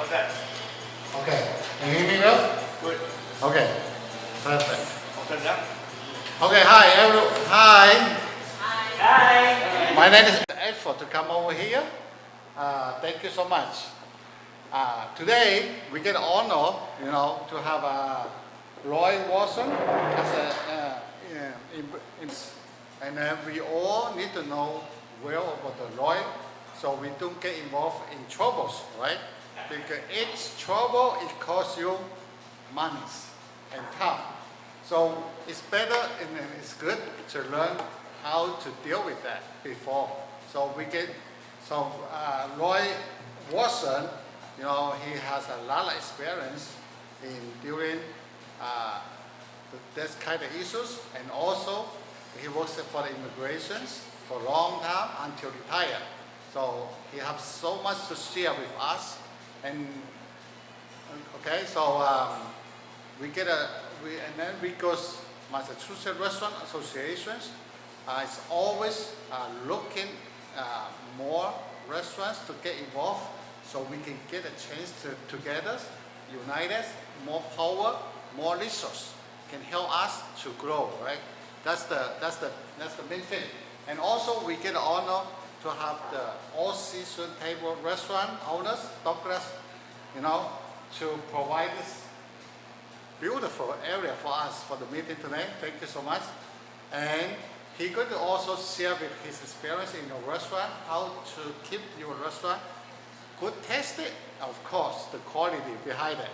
How's that? Okay. Can you hear me well? Good. Okay. Perfect. Open up. Okay. Hi, everyone. Hi. Hi. My name is Edford to come over here. Thank you so much. Today we get honor, to have Roy Watson as and we all need to know well about the Roy, so we don't get involved in troubles, right? Because each trouble it costs you money and time. So it's better and it's good to learn how to deal with that before. So Roy Watson, he has a lot of experience in dealing this kind of issues, and also he works for the immigrations for a long time until retired. So he has so much to share with us. And okay, so and then because Massachusetts Restaurant Associations is always looking more restaurants to get involved, so we can get a chance to together, unite us, more power, more resource can help us to grow, right? That's the main thing. And also we get the honor to have the All Seasons Table restaurant owners, Douglas, to provide this beautiful area for us for the meeting today. Thank you so much. And he could also share with his experience in your restaurant, how to keep your restaurant good tasting, of course, the quality behind it.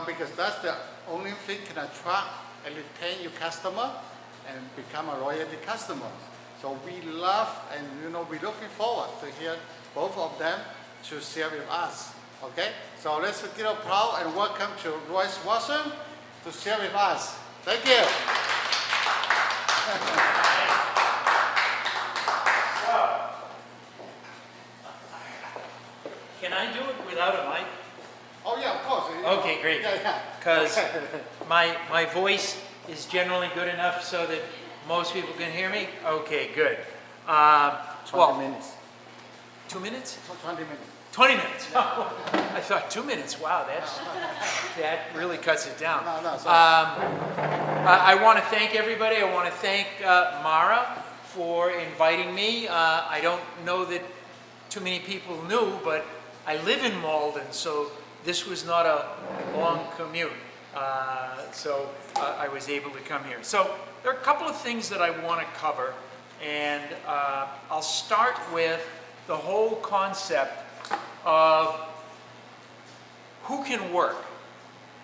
Because that's the only thing can attract and retain your customer and become a loyalty customer. So we love and we're looking forward to hear both of them to share with us. Okay? So let's give a proud and welcome to Royce Watson to share with us. Thank you. Can I do it without a mic? Oh yeah, of course. Okay, great. Yeah. Because my voice is generally good enough so that most people can hear me? Okay, good. 20 minutes. 2 minutes? 20 minutes. 20 minutes. Oh, I thought 2 minutes. Wow, that really cuts it down. No, sorry. I want to thank everybody. I want to thank Mara for inviting me. I don't know that too many people knew, but I live in Malden, so this was not a long commute. So I was able to come here. So there are a couple of things that I want to cover, and I'll start with the whole concept of who can work.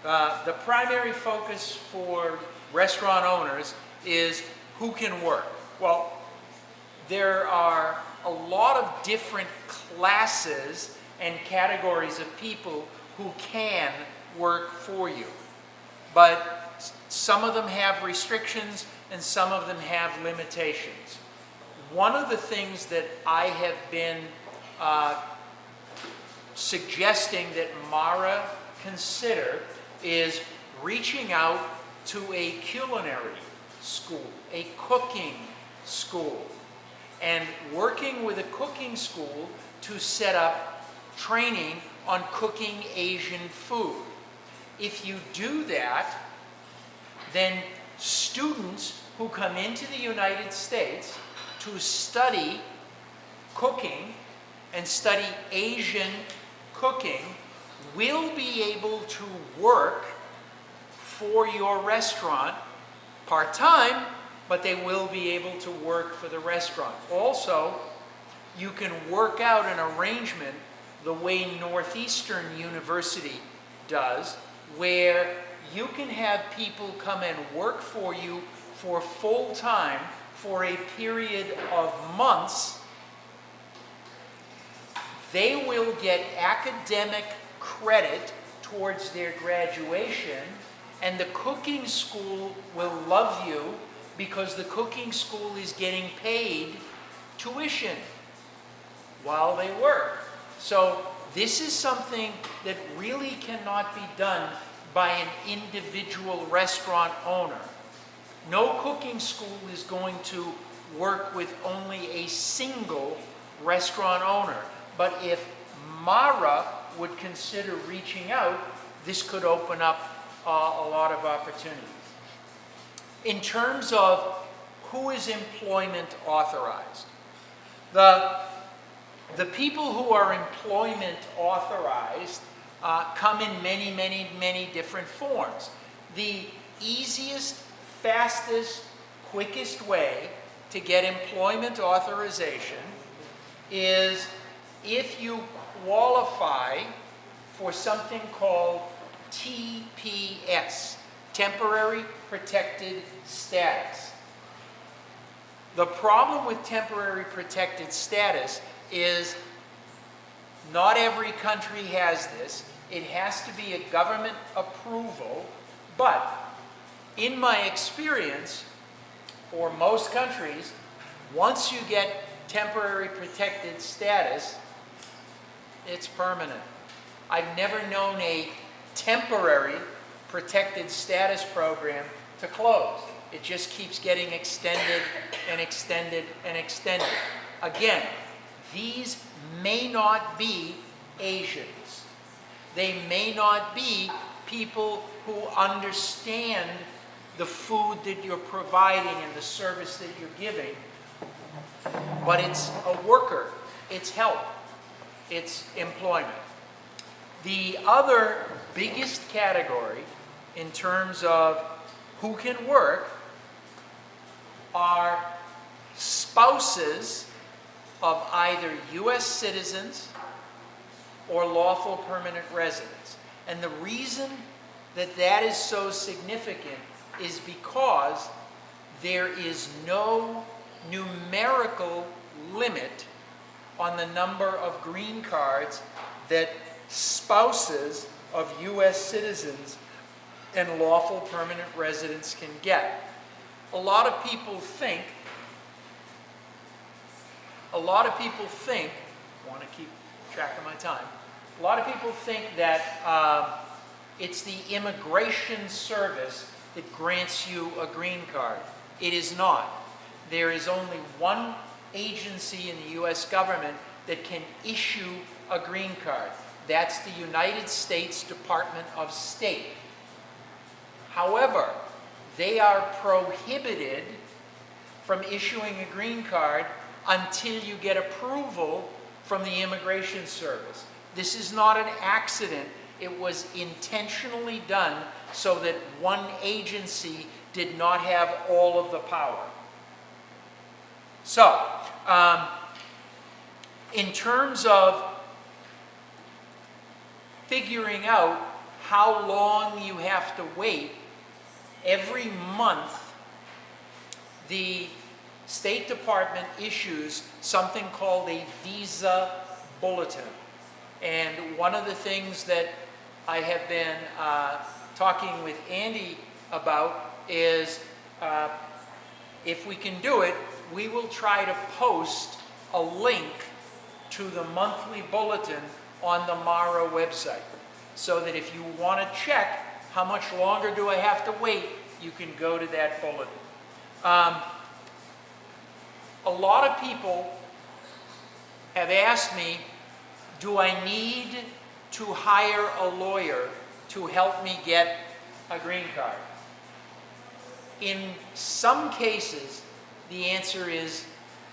The primary focus for restaurant owners is who can work. Well, there are a lot of different classes and categories of people who can work for you. But some of them have restrictions and some of them have limitations. One of the things that I have been suggesting that Mara consider is reaching out to a culinary school, a cooking school, and working with a cooking school to set up training on cooking Asian food. If you do that, then students who come into the United States to study cooking and study Asian cooking will be able to work for your restaurant part-time, but they will be able to work for the restaurant. Also, you can work out an arrangement the way Northeastern University does, where you can have people come and work for you for full time for a period of months. They will get academic credit towards their graduation, and the cooking school will love you because the cooking school is getting paid tuition while they work. So this is something that really cannot be done by an individual restaurant owner. No cooking school is going to work with only a single restaurant owner. But if Mara would consider reaching out, this could open up a lot of opportunities. In terms of who is employment authorized, the people who are employment authorized come in many, many, many different forms. The easiest, fastest, quickest way to get employment authorization is if you qualify for something called TPS, Temporary Protected Status. The problem with temporary protected status is not every country has this. It has to be a government approval, but in my experience, for most countries, once you get temporary protected status, it's permanent. I've never known a temporary protected status program to close. It just keeps getting extended and extended and extended. Again, these may not be Asians. They may not be people who understand the food that you're providing and the service that you're giving, but it's a worker, it's help, it's employment. The other biggest category in terms of who can work are spouses of either U.S. citizens or lawful permanent residents. And the reason that that is so significant is because there is no numerical limit on the number of green cards that spouses of U.S. citizens and lawful permanent residents can get. A lot of people think, I want to keep track of my time, a lot of people think that it's the immigration service that grants you a green card. It is not. There is only one agency in the U.S. government that can issue a green card. That's the United States Department of State. However, they are prohibited from issuing a green card until you get approval from the Immigration Service. This is not an accident. It was intentionally done so that one agency did not have all of the power. So, in terms of figuring out how long you have to wait, every month the State Department issues something called a visa bulletin. And one of the things that I have been talking with Andy about is if we can do it, we will try to post a link to the monthly bulletin on the Mara website, so that if you want to check how much longer do I have to wait, you can go to that bulletin. A lot of people have asked me, do I need to hire a lawyer to help me get a green card? In some cases, the answer is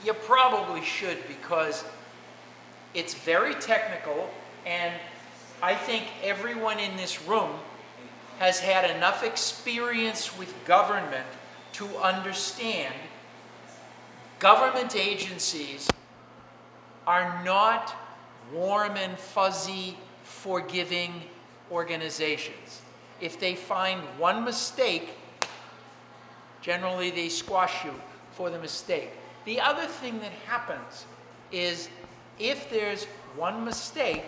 you probably should, because it's very technical, and I think everyone in this room has had enough experience with government to understand government agencies are not warm and fuzzy, forgiving organizations. If they find one mistake, generally they squash you for the mistake. The other thing that happens is if there's one mistake,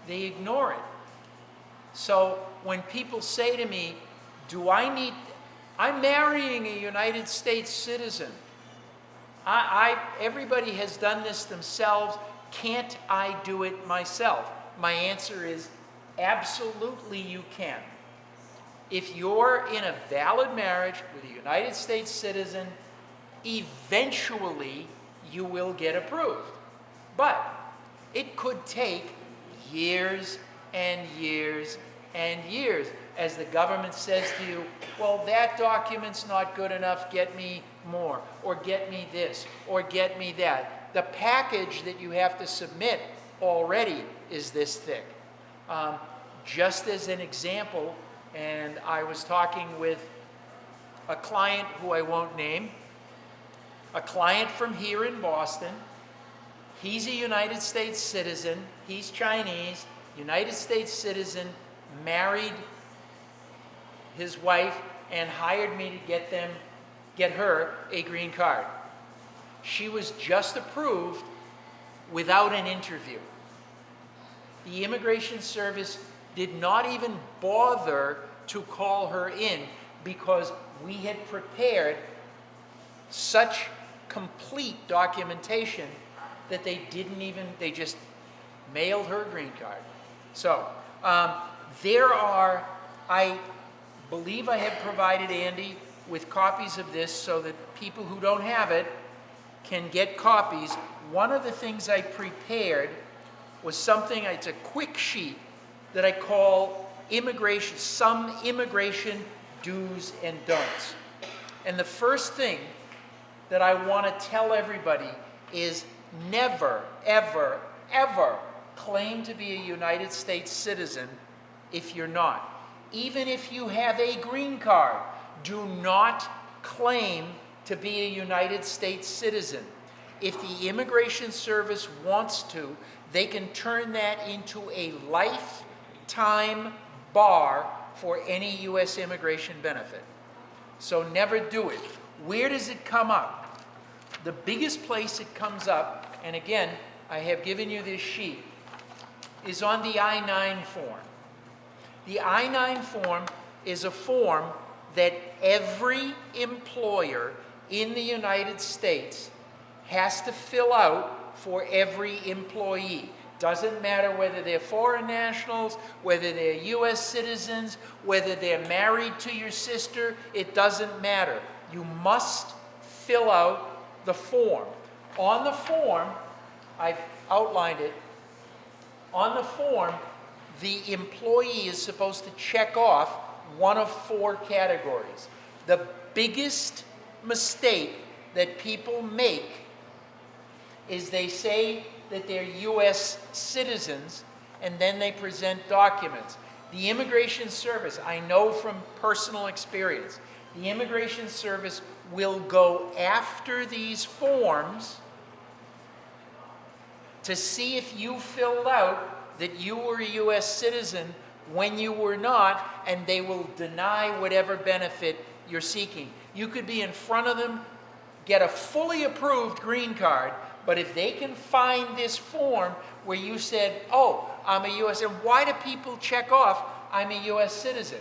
they ignore it. So when people say to me, I'm marrying a United States citizen. Everybody has done this themselves. Can't I do it myself? My answer is absolutely you can. If you're in a valid marriage with a United States citizen, eventually you will get approved. But it could take years and years and years as the government says to you, well, that document's not good enough, get me more, or get me this, or get me that. The package that you have to submit already is this thick. Just as an example, and I was talking with a client who I won't name, a client from here in Boston. He's a United States citizen. He's Chinese, United States citizen, married his wife, and hired me to get her a green card. She was just approved without an interview. The Immigration Service did not even bother to call her in because we had prepared such complete documentation that they just mailed her green card. So I believe I have provided Andy with copies of this so that people who don't have it can get copies. One of the things I prepared was something, it's a quick sheet that I call some immigration do's and don'ts. And the first thing that I want to tell everybody is never, ever, ever claim to be a United States citizen if you're not. Even if you have a green card, do not claim to be a United States citizen. If the Immigration Service wants to, they can turn that into a lifetime bar for any U.S. immigration benefit. So never do it. Where does it come up? The biggest place it comes up, and again, I have given you this sheet, is on the I-9 form. The I-9 form is a form that every employer in the United States has to fill out for every employee. Doesn't matter whether they're foreign nationals, whether they're U.S. citizens, whether they're married to your sister, it doesn't matter. You must fill out the form. On the form, I've outlined it, on the form, the employee is supposed to check off one of 4 categories. The biggest mistake that people make is they say that they're U.S. citizens and then they present documents. The Immigration Service, I know from personal experience, the Immigration Service will go after these forms to see if you filled out that you were a U.S. citizen when you were not, and they will deny whatever benefit you're seeking. You could be in front of them, get a fully approved green card, but if they can find this form where you said, oh, I'm a U.S. citizen, why do people check off, I'm a U.S. citizen?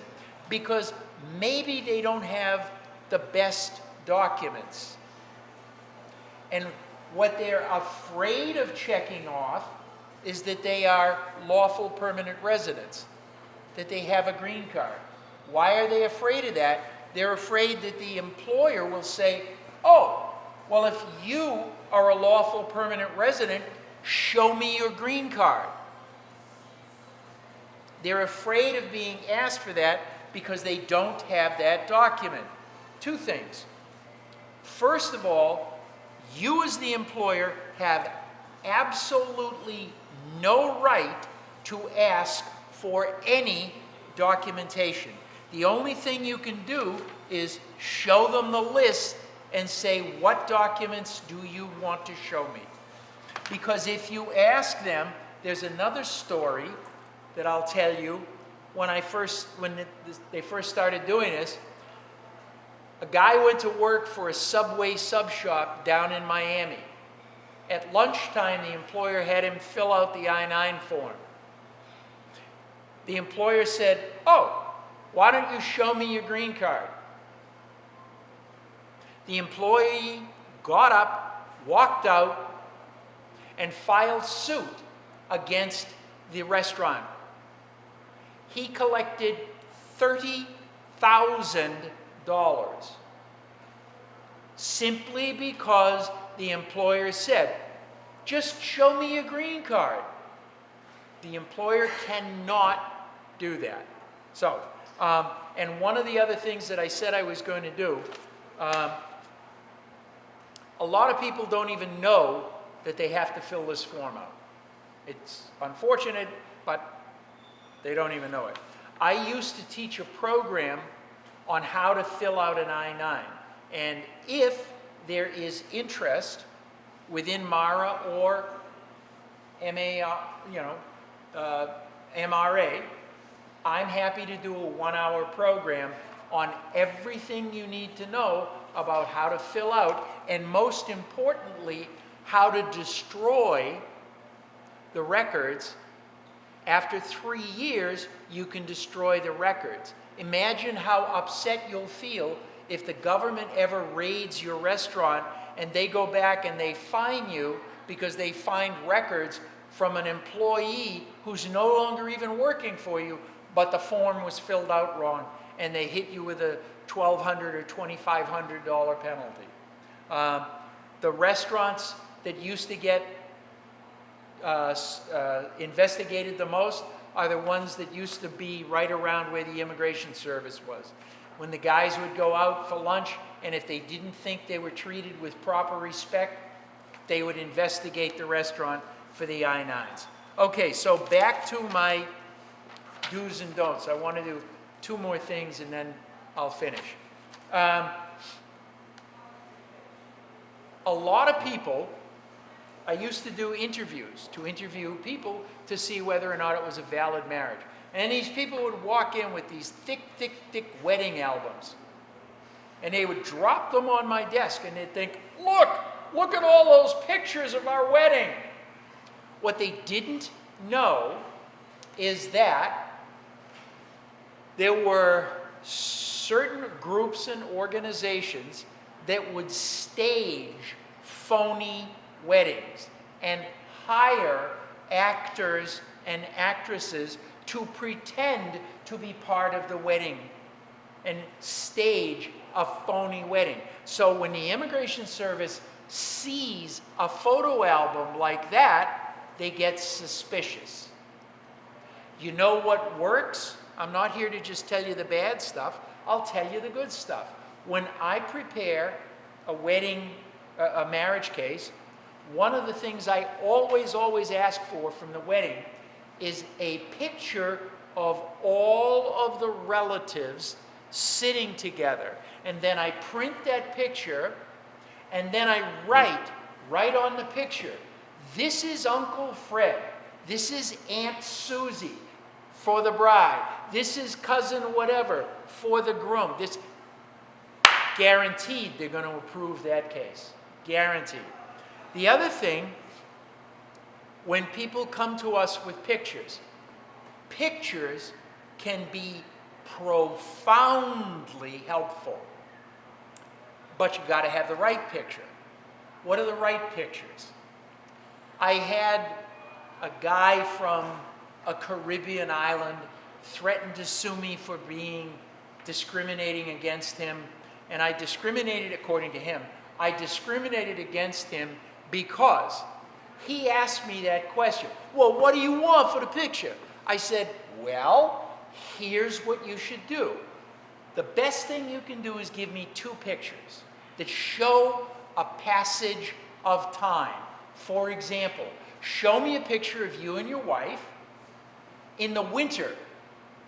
Because maybe they don't have the best documents. And what they're afraid of checking off is that they are lawful permanent residents, that they have a green card. Why are they afraid of that? They're afraid that the employer will say, oh, well, if you are a lawful permanent resident, show me your green card. They're afraid of being asked for that because they don't have that document. 2 things. First of all, you as the employer have absolutely no right to ask for any documentation. The only thing you can do is show them the list and say, what documents do you want to show me? Because if you ask them, there's another story that I'll tell you. When they first started doing this, a guy went to work for a Subway sub shop down in Miami. At lunchtime, the employer had him fill out the I-9 form. The employer said, oh, why don't you show me your green card? The employee got up, walked out, and filed suit against the restaurant. He collected $30,000 simply because the employer said, just show me your green card. The employer cannot do that. So, and one of the other things that I said I was going to do, a lot of people don't even know that they have to fill this form out. It's unfortunate, but they don't even know it. I used to teach a program on how to fill out an I-9. And if there is interest within Mara or MRA, I'm happy to do a 1-hour program on everything you need to know about how to fill out, and most importantly, how to destroy the records. After 3 years, you can destroy the records. Imagine how upset you'll feel if the government ever raids your restaurant and they go back and they fine you because they find records from an employee who's no longer even working for you, but the form was filled out wrong, and they hit you with a $1,200 or $2,500 penalty. The restaurants that used to get investigated the most are the ones that used to be right around where the immigration service was. When the guys would go out for lunch, and if they didn't think they were treated with proper respect, they would investigate the restaurant for the I-9s. Okay, so back to my do's and don'ts. I want to do 2 more things and then I'll finish. A lot of people, I used to do interviews to interview people to see whether or not it was a valid marriage. And these people would walk in with these thick wedding albums. And they would drop them on my desk and they'd think, look at all those pictures of our wedding. What they didn't know is that there were certain groups and organizations that would stage phony weddings and hire actors and actresses to pretend to be part of the wedding and stage a phony wedding. So when the Immigration Service sees a photo album like that, they get suspicious. You know what works? I'm not here to just tell you the bad stuff. I'll tell you the good stuff. When I prepare a wedding, a marriage case, one of the things I always ask for from the wedding is a picture of all of the relatives sitting together. And then I print that picture, and then I write on the picture, this is Uncle Fred, this is Aunt Susie for the bride, this is cousin whatever for the groom. This guaranteed they're going to approve that case. Guaranteed. The other thing, when people come to us with pictures can be profoundly helpful. But you got to have the right picture. What are the right pictures? I had a guy from a Caribbean island threatened to sue me for discriminating against him, and I discriminated according to him. I discriminated against him because he asked me that question. Well, what do you want for the picture? I said, well, here's what you should do. The best thing you can do is give me 2 pictures that show a passage of time. For example, show me a picture of you and your wife in the winter,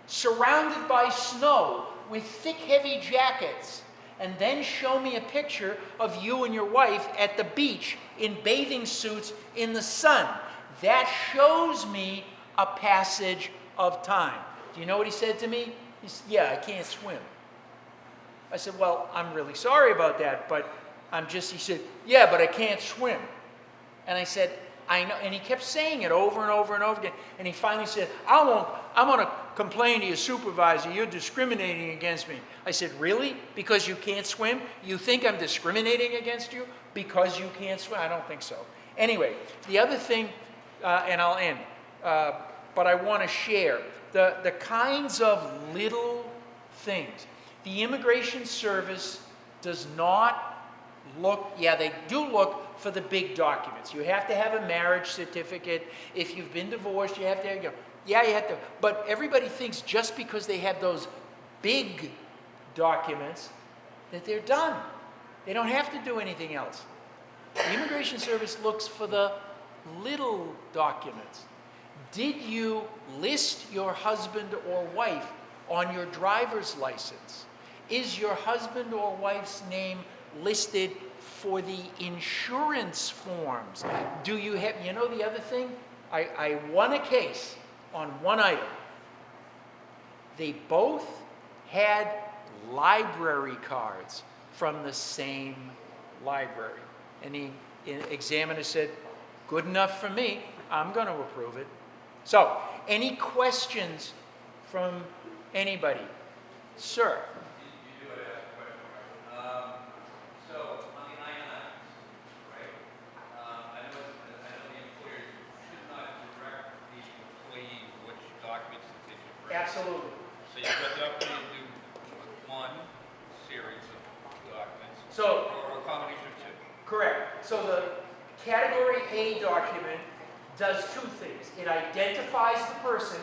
surrounded by snow with thick, heavy jackets. And then show me a picture of you and your wife at the beach in bathing suits in the sun. That shows me a passage of time. Do you know what he said to me? He said, yeah, I can't swim. I said, well, I'm really sorry about that, but he said, yeah, but I can't swim. And I said, I know, and he kept saying it over and over and over again. And he finally said, I'm going to complain to your supervisor. You're discriminating against me. I said, really? Because you can't swim? You think I'm discriminating against you because you can't swim? I don't think so. Anyway, the other thing, and I'll end, but I want to share the kinds of little things. The Immigration Service does not look, yeah, they do look for the big documents. You have to have a marriage certificate. If you've been divorced, you have to have, yeah, you have to. But everybody thinks just because they have those big documents that they're done. They don't have to do anything else. The Immigration Service looks for the little documents. Did you list your husband or wife on your driver's license? Is your husband or wife's name listed for the insurance forms? Do you have, you know the other thing? I won a case on one item. They both had library cards from the same library. And the examiner said, good enough for me, I'm going to approve it. So, any questions from anybody? Sir? You do ask a question, right? So, on the I-9s, right? I know the employers should not direct the employee which documents that they should bring. Absolutely. So you've got the opportunity to do one series of documents, So, or a combination of two. correct. So the Category A document does two things. It identifies the person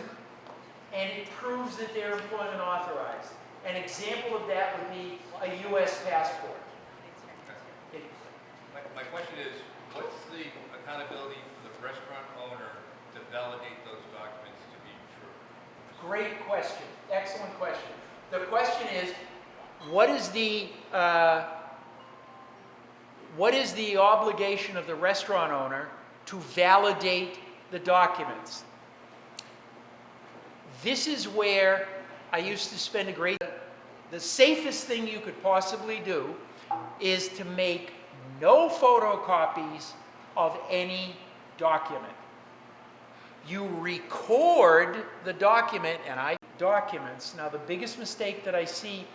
and it proves that they're employment authorized. An example of that would be a U.S. passport. It- My question is, what's the accountability for the restaurant owner to validate those documents to be true? Great question. Excellent question. The question is, what is the obligation of the restaurant owner to validate the documents? This is where I used to spend the safest thing you could possibly do is to make no photocopies of any document. You record the document, documents. Now, the biggest mistake that I see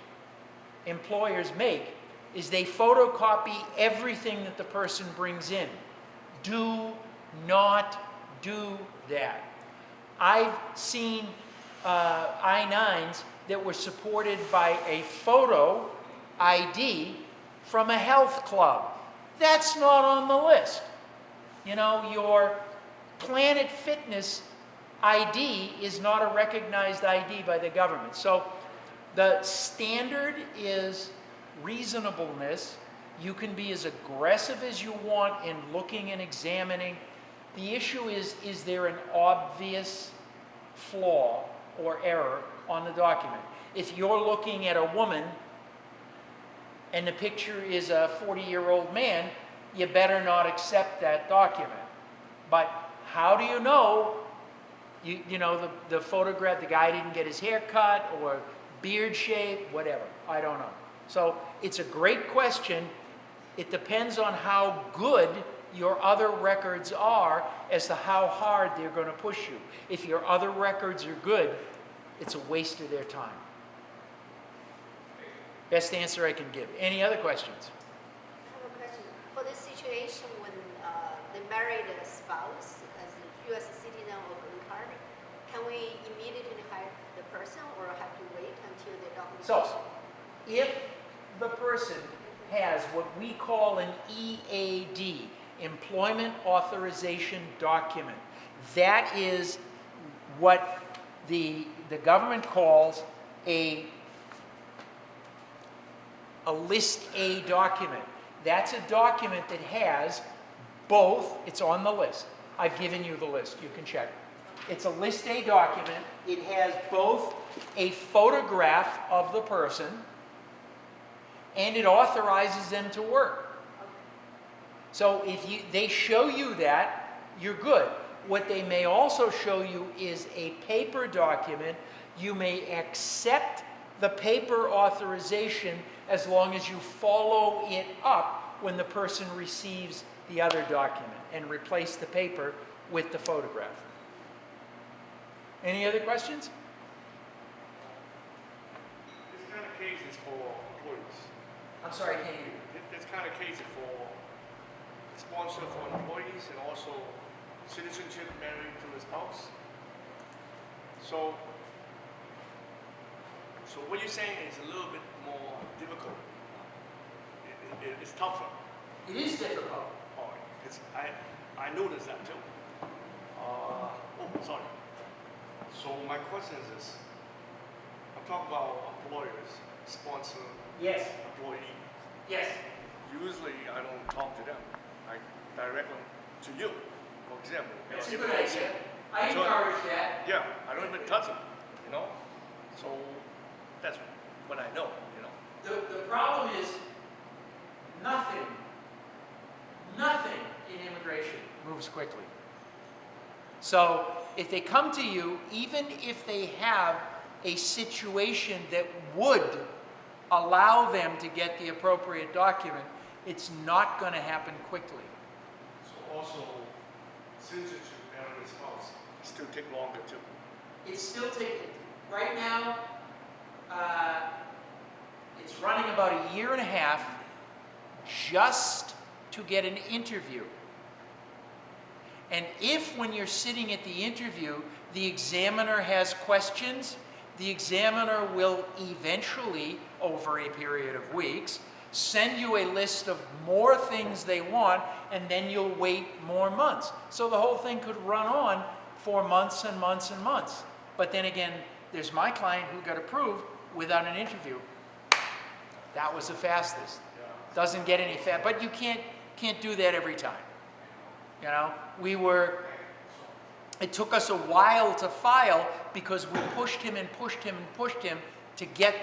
employers make is they photocopy everything that the person brings in. Do not do that. I've seen I-9s that were supported by a photo ID from a health club. That's not on the list. You know, your Planet Fitness ID is not a recognized ID by the government. So the standard is reasonableness. You can be as aggressive as you want in looking and examining. The issue is there an obvious flaw or error on the document? If you're looking at a woman and the picture is a 40-year-old man, you better not accept that document. But how do you know? You know, the photograph, the guy didn't get his hair cut or beard shape, whatever. I don't know. So it's a great question. It depends on how good your other records are as to how hard they're going to push you. If your other records are good, it's a waste of their time. Best answer I can give. Any other questions? I have a question. For this situation when the married spouse as a U.S. citizen or green card, can we immediately hire the person or have to wait until the documentation? So, if the person has what we call an EAD, Employment Authorization Document, that is what the government calls a List A document. That's a document that has both, it's on the list. I've given you the list, you can check. It's a List A document. It has both a photograph of the person and it authorizes them to work. So if they show you that, you're good. What they may also show you is a paper document. You may accept the paper authorization as long as you follow it up when the person receives the other document and replace the paper with the photograph. Any other questions? This kind of case is for employees. I'm sorry, I can't hear you. This kind of case is for sponsor for employees and also citizenship married to the spouse. So what you're saying is a little bit more difficult. It's tougher. It is difficult. All right. I noticed that too. Sorry. So my question is this. I'm talking about employers, sponsor, Yes, employee. yes. Usually I don't talk to them. I direct them to you, for example. That's a If good they- idea. I So- encourage that. Yeah, I don't even touch them, you know? So that's what I know, you know? The problem is nothing in immigration moves quickly. So if they come to you, even if they have a situation that would allow them to get the appropriate document, it's not going to happen quickly. So also, citizenship marriage spouse still take longer too. It's still taking, right now, it's running about a year and a half just to get an interview. And if when you're sitting at the interview, the examiner has questions, the examiner will eventually, over a period of weeks, send you a list of more things they want, and then you'll wait more months. So the whole thing could run on for months and months and months. But then again, there's my client who got approved without an interview. That was the fastest. Doesn't get any fast, but you can't do that every time. You know, it took us a while to file because we pushed him and pushed him and pushed him to get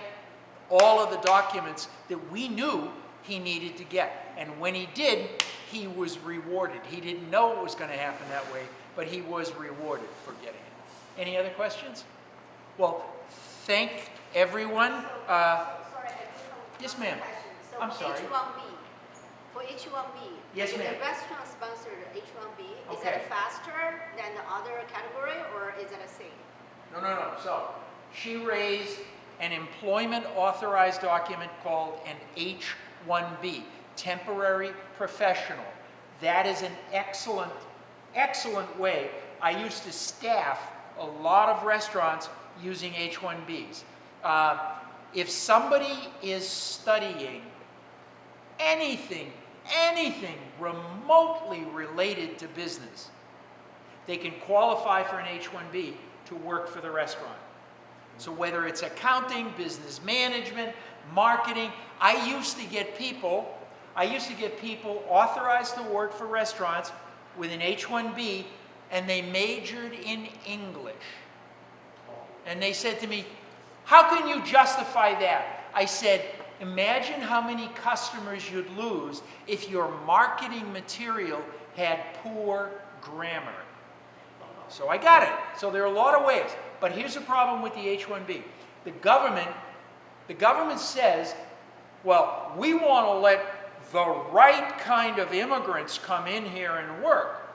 all of the documents that we knew he needed to get. And when he did, he was rewarded. He didn't know it was going to happen that way, but he was rewarded for getting it. Any other questions? Well, thank everyone. Sorry, I do have Yes, one ma'am. question. So I'm sorry. H1B, for H1B, Yes, if ma'am. the restaurant sponsored H1B, is Okay. that faster than the other category, or is it the same? No. So she raised an employment authorized document called an H-1B, temporary professional. That is an excellent way. I used to staff a lot of restaurants using H-1Bs. If somebody is studying anything remotely related to business, they can qualify for an H-1B to work for the restaurant. So whether it's accounting, business management, marketing, I used to get people authorized to work for restaurants with an H-1B, and they majored in English. And they said to me, "How can you justify that?" I said, "Imagine how many customers you'd lose if your marketing material had poor grammar." So I got it. So there are a lot of ways. But here's the problem with the H-1B. The government says, well, we want to let the right kind of immigrants come in here and work.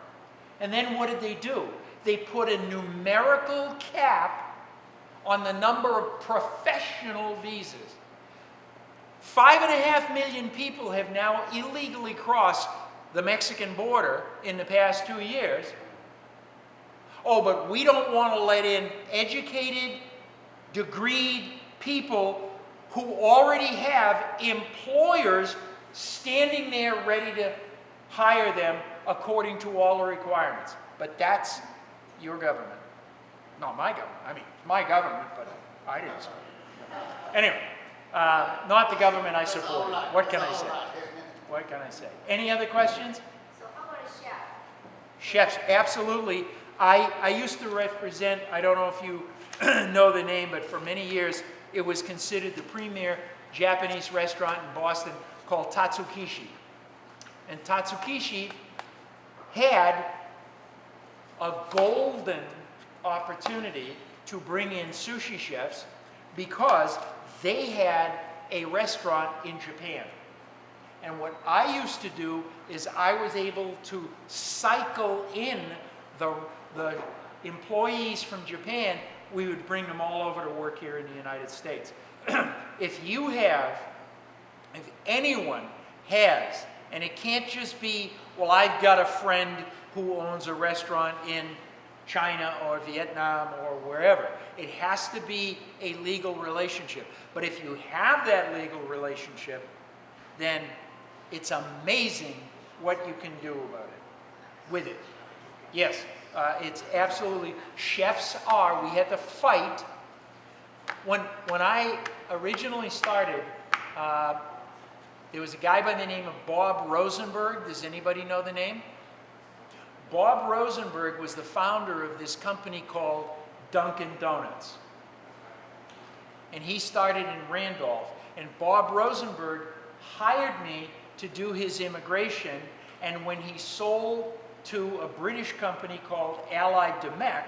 And then what did they do? They put a numerical cap on the number of professional visas. 5.5 million people have now illegally crossed the Mexican border in the past 2 years. Oh, but we don't want to let in educated, degreed people who already have employers standing there ready to hire them according to all the requirements. But that's your government. Not my government. I mean, it's my government, but I didn't support it. Anyway, not the government I support. What can I say? What can I say? Any other questions? So how about a chef? Chefs, absolutely. I used to represent, I don't know if you know the name, but for many years it was considered the premier Japanese restaurant in Boston called Tatsukishi. And Tatsukishi had a golden opportunity to bring in sushi chefs because they had a restaurant in Japan. And what I used to do is I was able to cycle in the employees from Japan. We would bring them all over to work here in the United States. If anyone has, and it can't just be, well, I've got a friend who owns a restaurant in China or Vietnam or wherever. It has to be a legal relationship. But if you have that legal relationship, then it's amazing what you can do about it, with it. Yes, it's absolutely, chefs are, we had to fight. When I originally started, there was a guy by the name of Bob Rosenberg. Does anybody know the name? Bob Rosenberg was the founder of this company called Dunkin' Donuts. And he started in Randolph. And Bob Rosenberg hired me to do his immigration. And when he sold to a British company called Allied Domecq,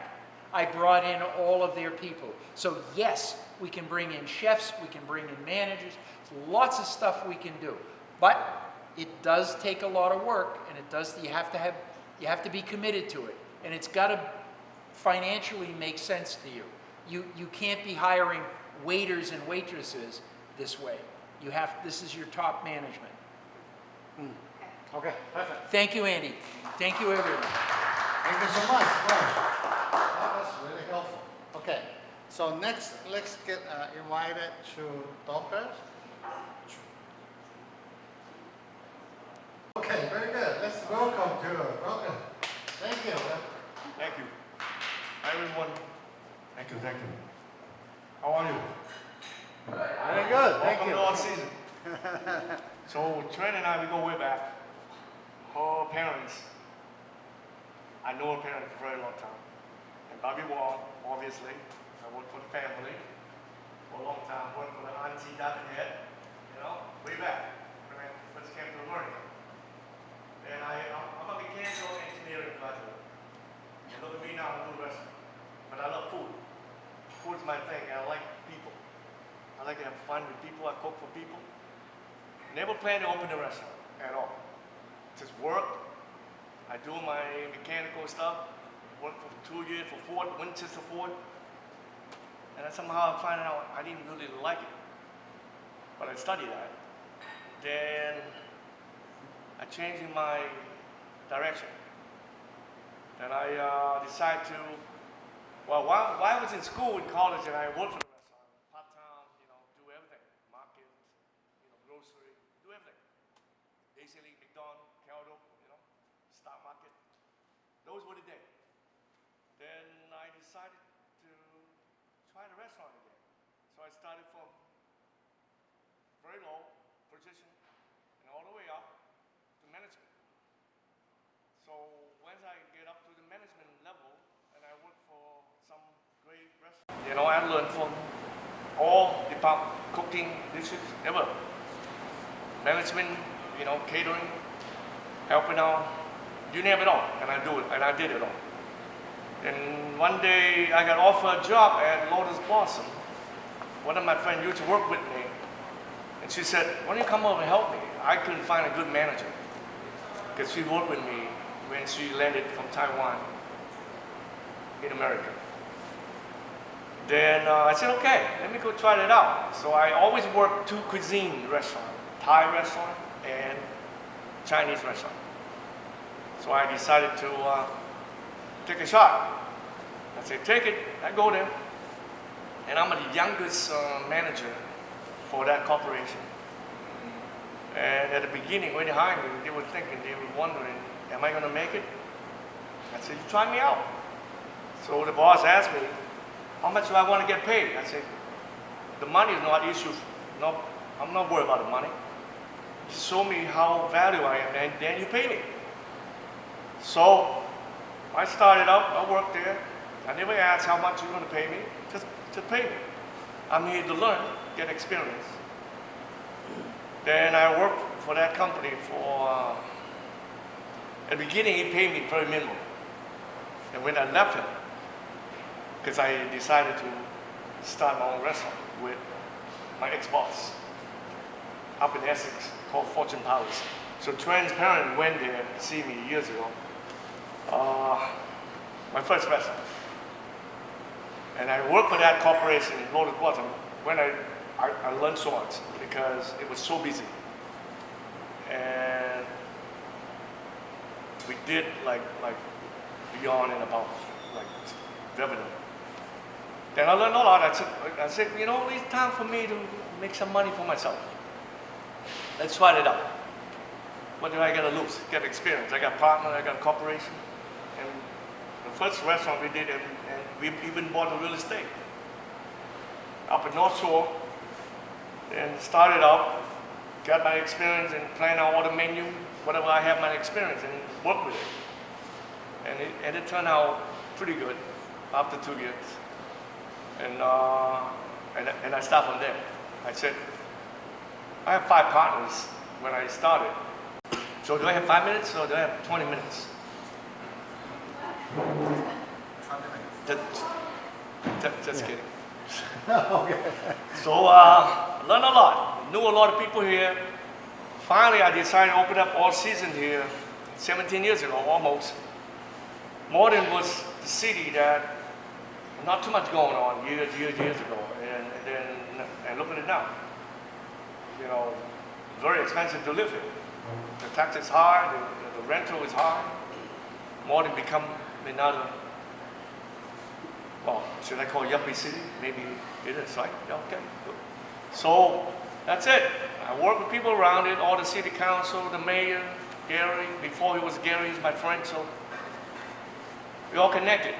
I brought in all of their people. So yes, we can bring in chefs, we can bring in managers, lots of stuff we can do. But it does take a lot of work, and it does, you have to be committed to it. And it's got to financially make sense to you. You can't be hiring waiters and waitresses this way. This is your top management. Okay, perfect. Thank you, Andy. Thank you, everyone. Thank you so much. Wow. That was really helpful. Okay, so next, let's get invited to talkers. Okay, very good. Let's welcome to Roger. Thank you. Thank you. Hi, everyone. Thank you. How are you? Very good. Thank Welcome you. to All Season. So, Trent and I, we go way back. Her parents, I know her parents for a very long time. And Bobby Wall, obviously, I worked for the family for a long time, worked for the auntie Dr. Head, way back when I first came to America. And I'm a mechanical engineering graduate. And look at me now, I do restaurant. But I love food. Food is my thing, and I like people. I like to have fun with people, I cook for people. Never planned to open a restaurant at all. Just work. I do my mechanical stuff. Worked for 2 years for Ford, Winchester Ford. And then somehow I find out I didn't really like it. But I studied that. Then I changed my direction. Then I decided to, while I was in school, in college, and I worked for the restaurant, part-time, do everything. Market, grocery, do everything. Basically, McDonald's, Caldo, stock market. Those were the days. Then I decided to try the restaurant again. So I started from very low position and all the way up to management. So once I get up to the management level, and I work for some great restaurants, I learned from all departments, cooking, dishes, ever. Management, catering, helping out, you name it all, and I do it, and I did it all. And one day I got offered a job at Lotus Blossom. One of my friends used to work with me, and she said, "Why don't you come over and help me?" I couldn't find a good manager because she worked with me when she landed from Taiwan in America. Then I said, "Okay, let me go try that out." So I always worked 2 cuisine restaurants, Thai restaurant and Chinese restaurant. So I decided to take a shot. I said, "Take it." I go there, and I'm the youngest manager for that corporation. And at the beginning, when they hired me, they were wondering, am I going to make it? I said, "You try me out." So the boss asked me, "How much do I want to get paid?" I said, "The money is not an issue. No, I'm not worried about the money. Just show me how valuable I am, and then you pay me." So I started out, I worked there. I never asked how much you're going to pay me. Just pay me. I'm here to learn, get experience. Then I worked for that company for, at the beginning he paid me very minimal. And when I left him, because I decided to start my own restaurant with my ex-boss up in Essex called Fortune Palace. So Transparent went there to see me years ago. My first restaurant. And I worked for that corporation in Lotus Blossom when I learned so much because it was so busy. And we did like beyond and above, like revenue. Then I learned a lot. I said, it's time for me to make some money for myself. Let's try it out. what do I got to lose? Get experience. I got partner, I got corporation. And the first restaurant we did, and we even bought the real estate up in North Shore. And started out, got my experience and plan out all the menu, whatever I have my experience, and work with it. And it turned out pretty good after 2 years. And I started from there. I said, I have 5 partners when I started. So do I have 5 minutes or do I have 20 minutes? 20 minutes. Just kidding. Okay. So learned a lot. Knew a lot of people here. Finally, I decided to open up All Seasons here 17 years ago, almost. Malden was the city that not too much going on years ago. And look at it now. You know, very expensive to live here. The tax is high, the rental is high. Malden become another, well, should I call it yuppie city? Maybe it is, right? Yeah, okay, good. So that's it. I work with people around it, all the city council, the mayor, Gary. Before he was Gary, he's my friend, so we all connected.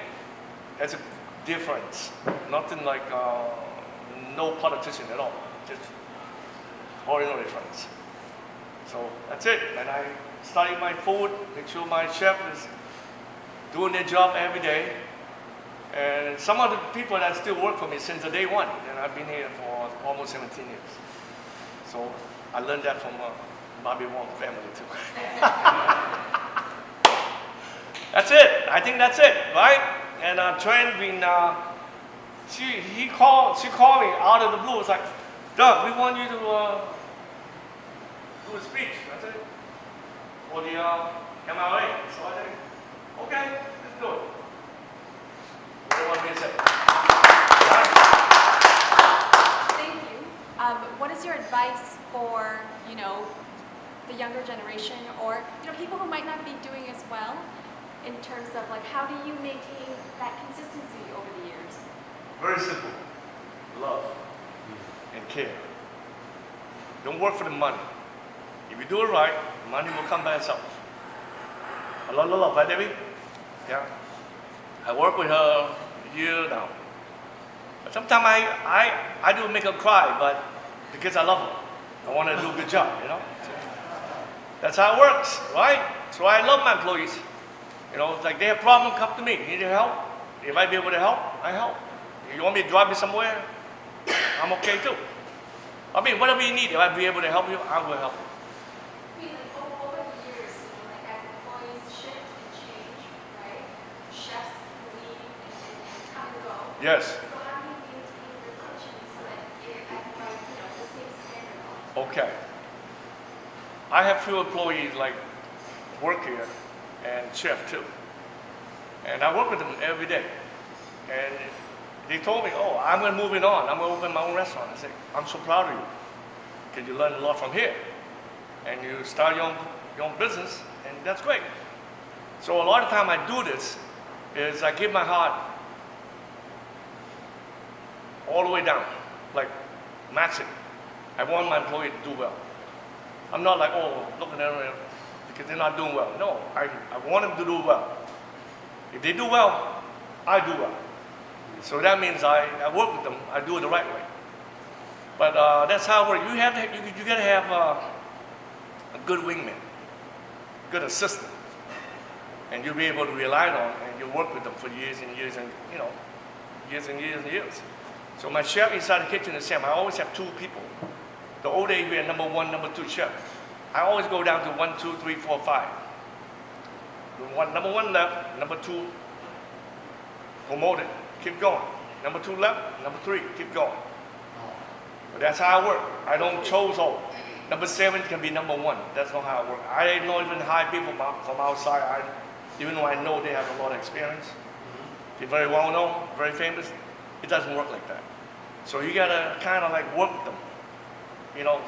That's a difference. Nothing like no politician at all. Just ordinary friends. So that's it. And I study my food, make sure my chef is doing their job every day. And some of the people that still work for me since the day one, and I've been here for almost 17 years. So I learned that from Bobby Wong's family too. That's it. I think that's it, right? And Trent been, she called me out of the blue. It's like, Doug, we want you to do a speech. I said, for the MLA. So I said, okay, let's do it. What do you want me to say? Thank you. What is your advice for, the younger generation or, people who might not be doing as well in terms of like, how do you maintain that consistency over the years? Very simple. Love and care. Don't work for the money. If you do it right, money will come by itself. A lot of love, right, Debbie? Yeah. I work with her a year now. But sometimes I do make her cry, but because I love her. I want her to do a good job, That's how it works, right? So I love my employees. It's like they have problems, come to me. Need help? If I be able to help, I help. If you want me to drive me somewhere, I'm okay too. I mean, whatever you need, if I be able to help you, I will help you. Over the years, as employees shift and change, right? Chefs leave and come and go. Yes. So how do you maintain your culture so that you're at the same standard? Okay. I have few employees like work here and chef too. And I work with them every day. And they told me, oh, I'm going to move it on. I'm going to open my own restaurant. I said, I'm so proud of you. Because you learn a lot from here. And you start your own business, and that's great. So a lot of time I do this is I give my heart all the way down, like max it. I want my employee to do well. I'm not like, oh, looking at them because they're not doing well. No, I want them to do well. If they do well, I do well. So that means I work with them, I do it the right way. But that's how it works. You got to have a good wingman, good assistant, and you'll be able to rely on, and you'll work with them for years and years and years and years and years. So my chef inside the kitchen is the same. I always have 2 people. The old days we had number 1, number 2 chef. I always go down to 1, 2, 3, 4, 5. Number 1 left, number 2 promoted, keep going. Number 2 left, number 3, keep going. But that's how I work. I don't choose all. Number 7 can be number 1. That's not how I work. I don't even hire people from outside. Even though I know they have a lot of experience, they're very well known, very famous. It doesn't work like that. So you gotta kind of like work with them.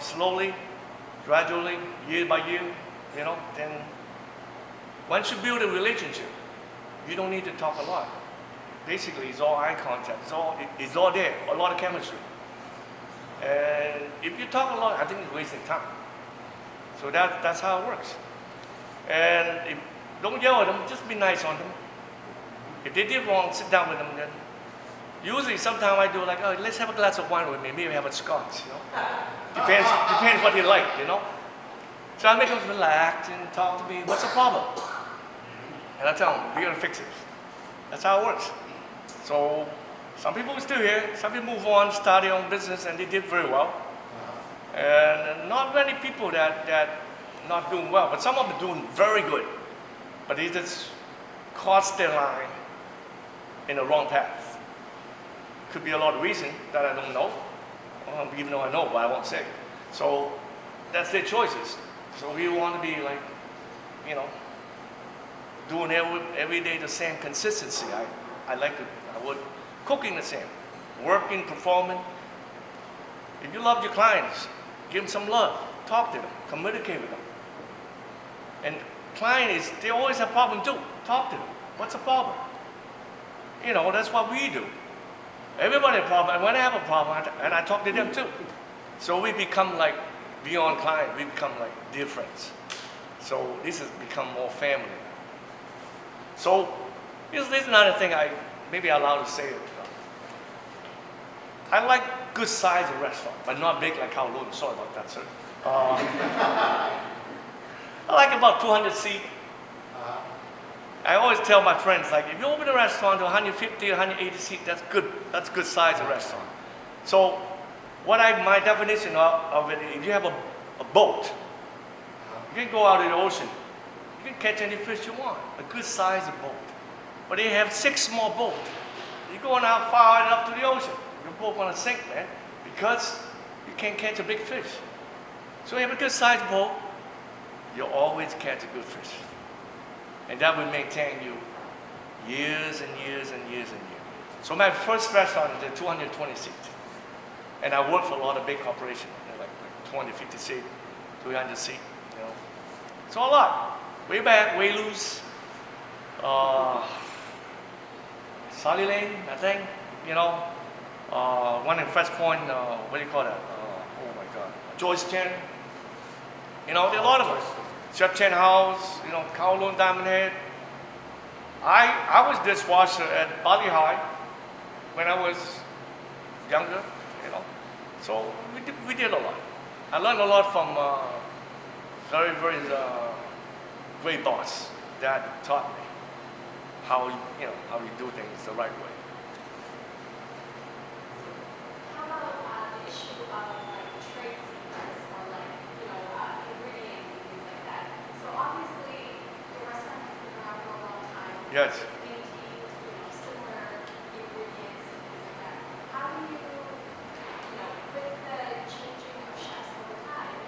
Slowly, gradually, year by year, then once you build a relationship, you don't need to talk a lot. Basically, it's all eye contact. It's all there, a lot of chemistry. And if you talk a lot, I think it's wasting time. So that's how it works. And if, don't yell at them, just be nice on them. If they did wrong, sit down with them then. Usually, sometimes I do like, oh, let's have a glass of wine with me, maybe have a scotch, you know. Depends what they like, you know. So I make them relax and talk to me, what's the problem? And I tell them, we're gonna fix it. That's how it works. So some people are still here, some people move on, start their own business, and they did very well. And not many people that not doing well, but some of them are doing very good. But they just crossed their line in the wrong path. Could be a lot of reasons that I don't know, even though I know, but I won't say. So that's their choices. So we want to be like, you know, doing every day the same consistency. I would cooking the same, working, performing. If you love your clients, give them some love, talk to them, communicate with them. And clients, they always have problems too. Talk to them. What's the problem? You know, that's what we do. Everybody has a problem, and when I have a problem, I talk to them too. So we become like beyond client, we become like dear friends. So this has become more family. So here's another thing maybe I'm allowed to say it. I like good size of restaurant, but not big like Kowloon. Sorry about that, sir. I like about 200 seat. I always tell my friends, like, if you open a restaurant to 150, 180 seat, that's good. That's good size of restaurant. So, my definition of it, if you have a boat, you can go out in the ocean. You can catch any fish you want. A good size of boat. But they have 6 small boats. You're going out far enough to the ocean. Your boat gonna sink, man, because you can't catch a big fish. So you have a good sized boat, you'll always catch a good fish. And that will maintain you years and years and years and years. So my first restaurant is 220 seats. And I work for a lot of big corporations, like 20, 50 seat, 300 seat, you know. So a lot. Way back, way loose. Sally Lane, I think, you know. One in Fresh Point, what do you call that? Oh my God. George Chen. You know, there are a lot of us. Chef Chen House, you know, Kowloon Diamond Head. I was dishwasher at Bali High when I was younger, you know. So we did a lot. I learned a lot from very, very great boss that taught me how you do things the right way. How about the issue of like trade secrets or like, ingredients and things like that? So obviously the restaurant has been around for a long time. Yes. It's maintained, similar ingredients and things like that. How do you, with the changing of chefs over time,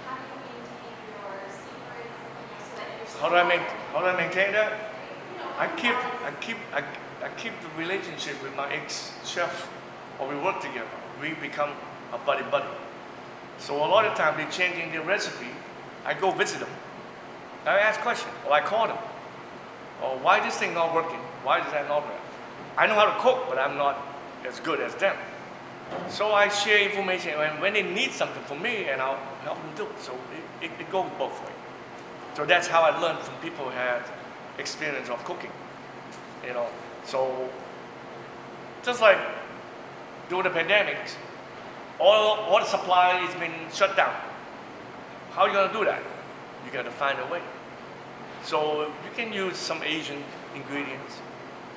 how do you maintain your secrets, so that you're How do I maintain that? I keep the relationship with my ex-chef, or we work together. We become a buddy-buddy. So a lot of times they're changing their recipe. I go visit them. I ask questions, or I call them. Or why this thing not working? Why is that not working? I know how to cook, but I'm not as good as them. So I share information, and when they need something from me, and I'll help them do it. So it goes both ways. So that's how I learned from people who had experience of cooking, So just like during the pandemic, all the supply has been shut down. How are you gonna do that? You gotta find a way. So you can use some Asian ingredients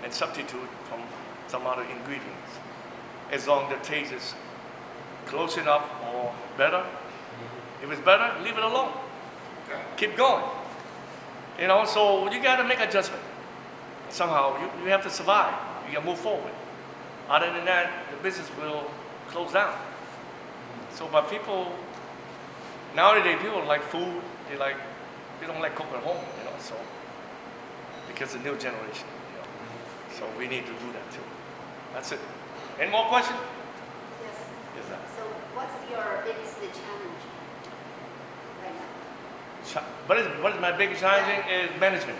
and substitute from some other ingredients, as long as the taste is close enough or better. If it's better, leave it alone. Keep going. So you got to make adjustment. Somehow, you have to survive. You got to move forward. Other than that, the business will close down. So, but people, nowadays, people like food. They don't like cooking at home, so, because the new generation, So we need to do that too. That's it. Any more questions? Yes. Yes, sir. So what's your biggest challenge right now? What is my biggest challenge is management.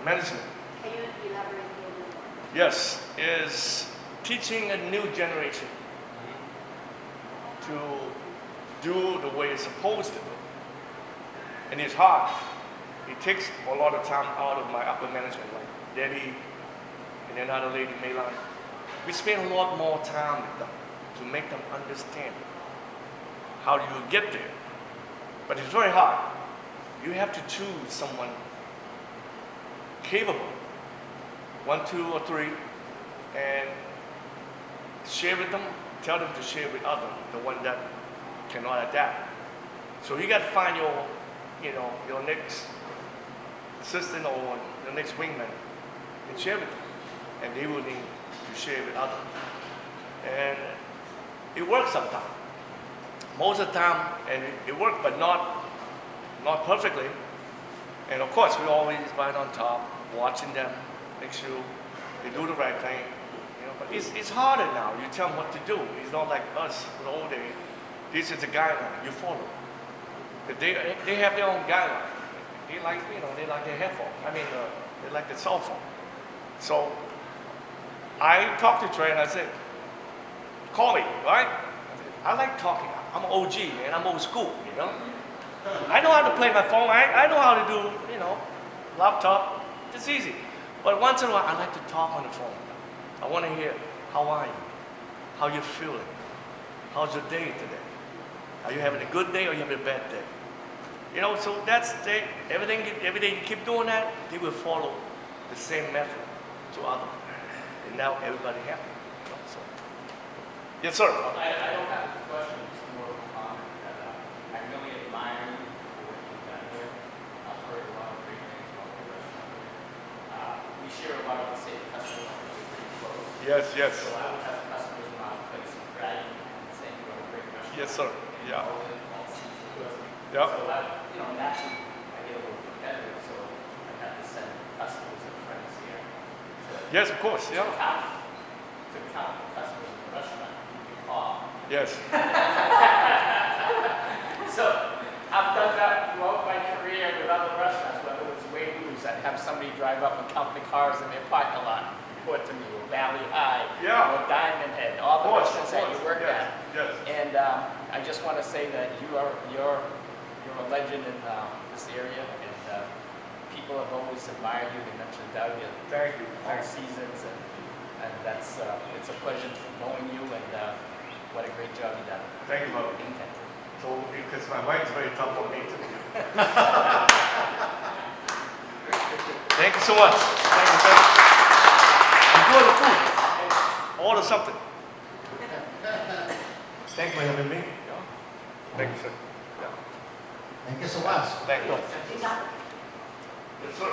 Management. Can you elaborate a little bit more? Yes, is teaching a new generation to do the way it's supposed to do. and it's hard. It takes a lot of time out of my upper management, like Debbie and another lady, Melan. We spend a lot more time with them to make them understand how you get there. But it's very hard. You have to choose someone capable, 1, 2, or 3, and share with them, tell them to share with others, the one that cannot adapt. So you got to find your next assistant or the next wingman and share with them. And they will need to share with others. And it works sometimes. Most of the time, and it works, but not perfectly. And of course, we're always right on top, watching them, make sure they do the right thing. But it's harder now. You tell them what to do. It's not like us in the old days. This is the guideline you follow. But they have their own guideline. They like they like their headphone. They like the cell phone. So I talked to Trey and I said, call me, right? I like talking. I'm an OG, man. I'm old school, I know how to play my phone. I know how to do, laptop. It's easy. But once in a while, I like to talk on the phone. I want to hear, how are you? How you feeling? How's your day today? Are you having a good day or you having a bad day? So that's every day you keep doing that, they will follow the same method to others. And now everybody happy. So. Yes, sir. I don't have a question, just more of a comment that I really admire you for what you've done here. I've heard a lot of great things about the restaurant. We share a lot of the same customers, we're pretty close. Yes. So I would have customers in my place bragging and saying you're a great restaurant. Yes, sir. Yeah. All seasons. Yeah. So naturally, I get a little competitive, so I have to send customers and friends here. Yes, of course. Yeah. To count the customers in the restaurant, you can call. Yes. So I've done that throughout my career with other restaurants, whether it's Wayne's, I'd have somebody drive up and count the cars in their parking lot, report to me, or Valley High, Yeah. or Diamond Head, all the restaurants that you work yes. at. Yes. And I just want to say that you're a legend in this area, and people have always admired you. They mentioned Doug in Thank you. all seasons, and that's it's a pleasure knowing you, and what a great job you've done. Thank you, brother. So, because my wife is very tough on me too. Thank you so much. Thank you. Enjoy the food. Order something. Thank you for having me. Thank you, sir. Thank you so much. Thank you. Yes, sir.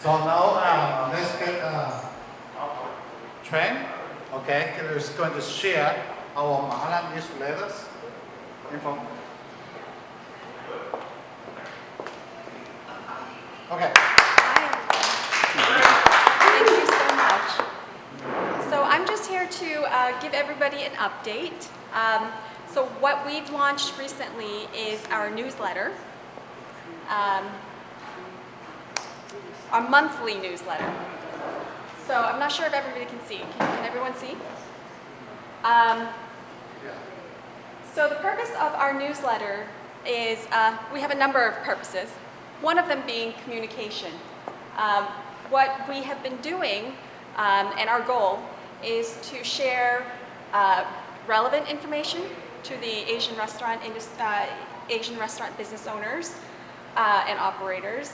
So now let's get Trent, okay, who is going to share our Mara newsletters. Okay. Thank you so much. So I'm just here to give everybody an update. So what we've launched recently is our newsletter, our monthly newsletter. So I'm not sure if everybody can see. Can everyone see? So the purpose of our newsletter is, we have a number of purposes, one of them being communication. What we have been doing, and our goal, is to share relevant information to the Asian restaurant business owners and operators,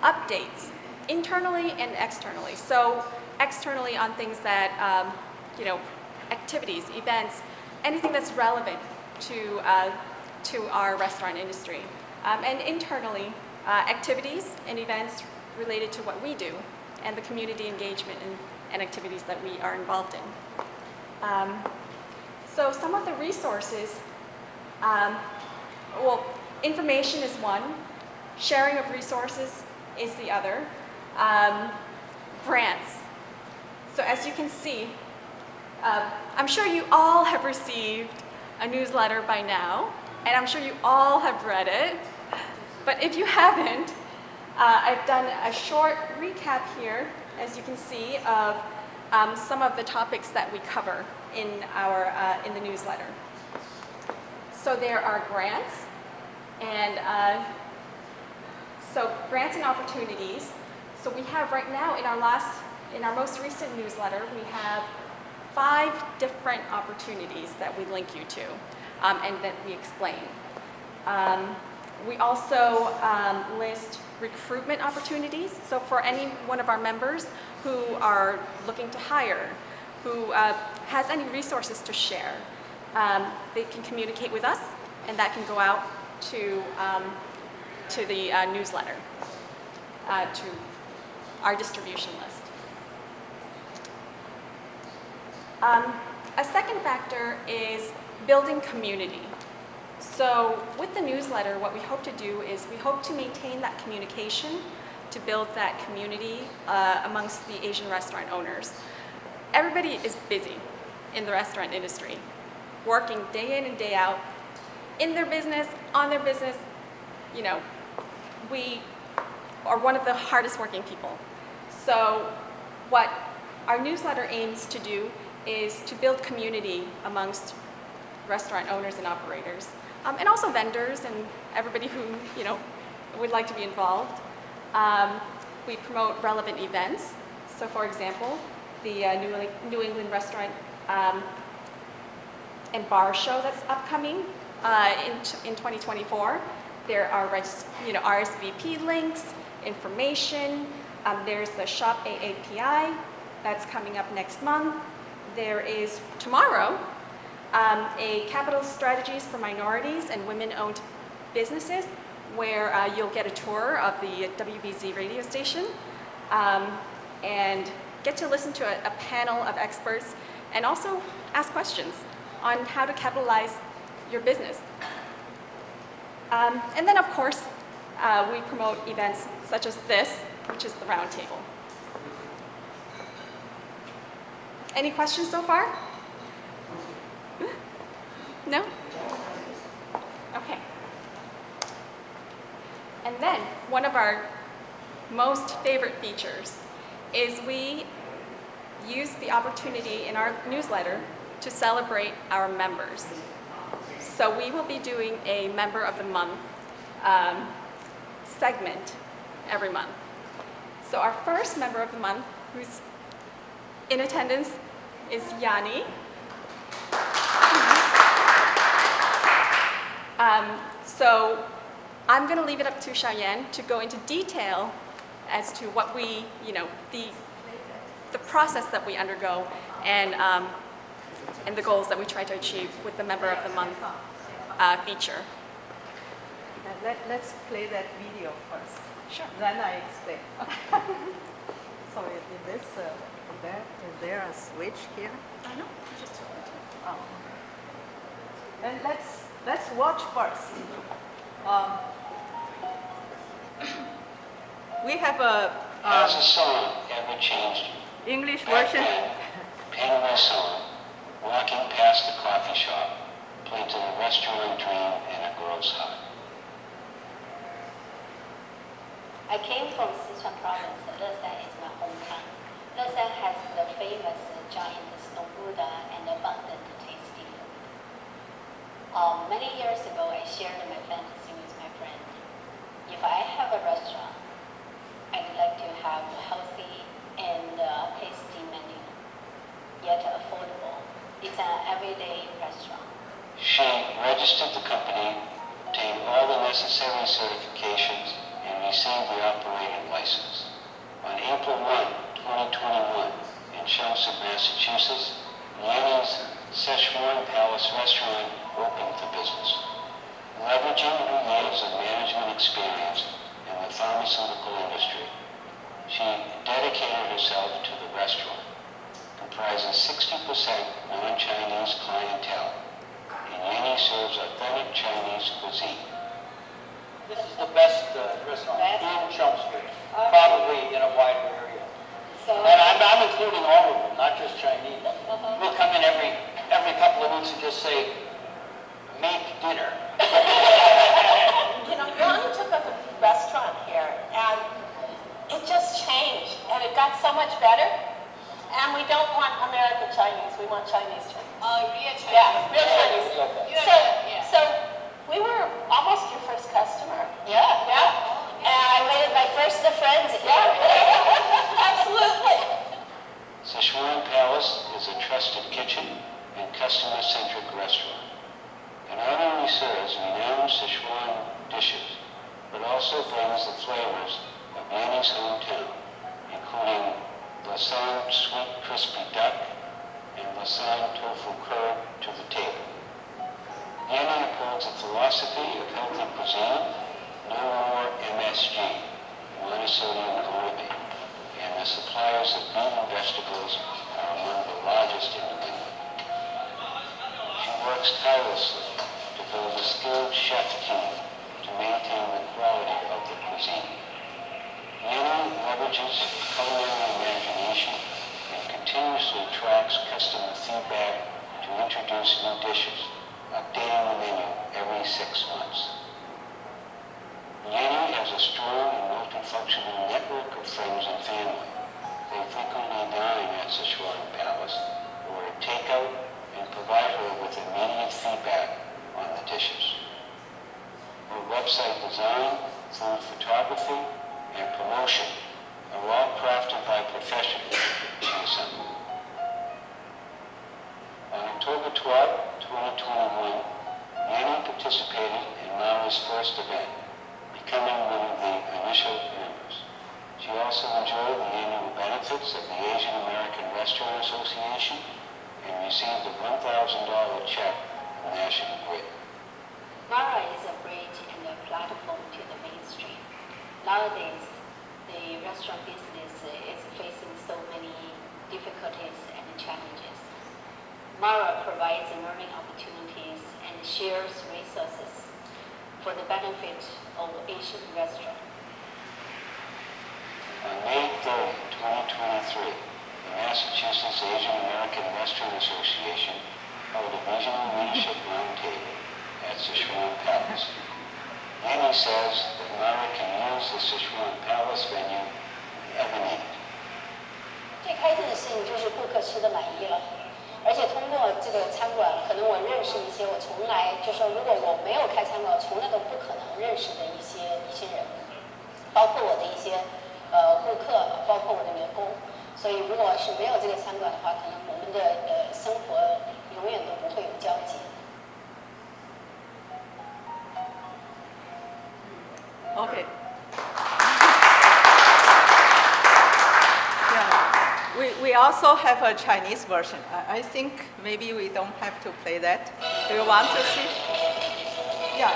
updates internally and externally. So externally on things that, activities, events, anything that's relevant to our restaurant industry. And internally, activities and events related to what we do and the community engagement and activities that we are involved in. So some of the resources, information is one, sharing of resources is the other, grants. So as you can see, I'm sure you all have received a newsletter by now, and I'm sure you all have read it. But if you haven't, I've done a short recap here, as you can see, of some of the topics that we cover in the newsletter. So there are grants, and so grants and opportunities. So we have right now in our most recent newsletter, we have 5 different opportunities that we link you to, and that we explain. We also list recruitment opportunities. So for any one of our members who are looking to hire, who has any resources to share, they can communicate with us, and that can go out to the newsletter, to our distribution list. A second factor is building community. So with the newsletter, what we hope to do is we hope to maintain that communication to build that community amongst the Asian restaurant owners. Everybody is busy in the restaurant industry, working day in and day out, in their business, on their business. You know, we are one of the hardest working people. So what our newsletter aims to do is to build community amongst restaurant owners and operators, and also vendors and everybody who, you know, would like to be involved. We promote relevant events. So for example, the New England Restaurant and Bar Show that's upcoming in 2024. There are RSVP links, information. There's the Shop AAPI that's coming up next month. There is tomorrow a Capital Strategies for Minorities and Women-Owned Businesses, where you'll get a tour of the WBZ radio station and get to listen to a panel of experts and also ask questions on how to capitalize your business. And then, of course, we promote events such as this, which is the roundtable. Any questions so far? No? Okay. And then, one of our most favorite features is we use the opportunity in our newsletter to celebrate our members. So we will be doing a Member of the Month segment every month. So our first Member of the Month, who's in attendance, is Yanni. So I'm going to leave it up to Xiaoyan to go into detail as to what we, the process that we undergo and the goals that we try to achieve with the Member of the Month feature. Let's play that video first. Sure. Then I explain. So in this, is there a switch here? No, just Oh. And let's watch first. We have a Has a song ever changed you? English Back version. then, Panama song, walking past the coffee shop, planted a restaurant dream in a girl's heart. I came from Sichuan province. Leshan is my hometown. Leshan has the famous giant snow Buddha and abundant tasty food. Many years ago, I shared my fantasy with my friend. If I have a restaurant, I'd like to have a healthy and tasty menu, yet affordable. It's an everyday restaurant. She registered the company, obtained all the necessary certifications, and received the operating license. On April 1, 2021, in Chelmsford, Massachusetts, Yanni's Szechuan Palace restaurant opened for business. Leveraging her years of management experience in the pharmaceutical industry, she dedicated herself to the restaurant, comprising 60% non-Chinese clientele, and Yanni serves authentic Chinese cuisine. This is the best restaurant in Chelmsford, probably in a wider area. And I'm including all of them, not just Chinese. We'll come in every couple of weeks and just say, make dinner. Yanni took us a restaurant here, and it just changed, and it got so much better. And we don't want American Chinese. We want Chinese Chinese. Real Chinese. Yeah, real Chinese. Yeah. So we were almost your first customer. Yeah. Yeah. And I made my first friends here. Yeah. Absolutely. Sichuan Palace is a trusted kitchen and customer-centric restaurant. It not only serves renowned Sichuan dishes, but also brings the flavors of Yanni's hometown, including Lasan sweet crispy duck and Lasan tofu curd to the table. Yanni upholds a philosophy of healthy cuisine, no more MSG, monosodium glutamate, and the suppliers of meat and vegetables are among the largest in New England. She works tirelessly to build a skilled chef team to maintain the quality of the cuisine. Yanni leverages culinary imagination and continuously tracks customer feedback to introduce new dishes, updating the menu every 6 months. Yanni has a strong and multifunctional network of friends and family. They frequently dine at Sichuan Palace, order takeout, and provide her with immediate feedback on the dishes. Her website design, food photography, and promotion are all crafted by professionals she assembled. On October 12, 2021, Yanni participated in Mara's first event, becoming one of the initial members. She also enjoyed the annual benefits of the Asian American Restaurant Association and received a $1,000 check from National Grid. Mara is a bridge and a platform to the mainstream. Nowadays, the restaurant business is facing so many difficulties and challenges. Mara provides learning opportunities and shares resources for the benefit of Asian restaurants. On May 3, 2023, the Massachusetts Asian American Restaurant Association held a regional leadership roundtable at Sichuan Palace. Yanni says that Mara can use the Sichuan Palace venue whenever needed. 最开心的事情就是顾客吃的满意了，而且通过这个餐馆，可能我认识一些我从来就说，如果我没有开餐馆，我从来都不可能认识的一些人，包括我的一些顾客，包括我的员工。所以如果是没有这个餐馆的话，可能我们的生活永远都不会有交集。Okay. Yeah. We also have a Chinese version. I think maybe we don't have to play that. Do you want to see? Yeah.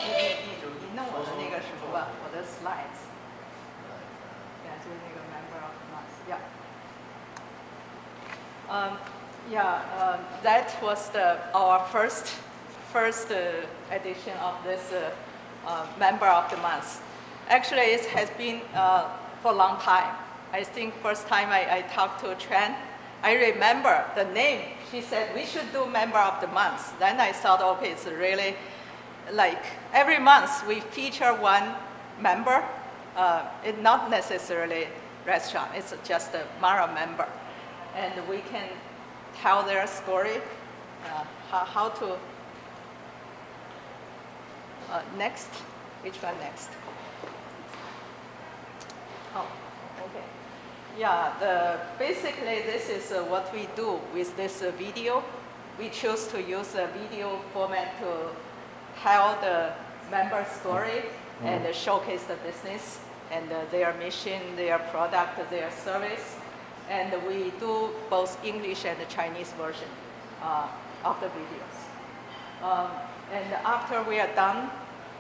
你弄我的那个什么吧，我的 slides. Yeah, 就是那个 member of the month. Yeah. That was our first edition of this member of the month. Actually, it has been for a long time. I think first time I talked to Tran, I remember the name. She said we should do member of the month. Then I thought, okay, it's really like every month we feature one member. It's not necessarily restaurant. It's just a Mara member, and we can tell their story, how to. Next, which one next? Oh, okay. Yeah, basically this is what we do with this video. We choose to use a video format to tell the member story and showcase the business and their mission, their product, their service. And we do both English and Chinese version of the videos. And after we are done,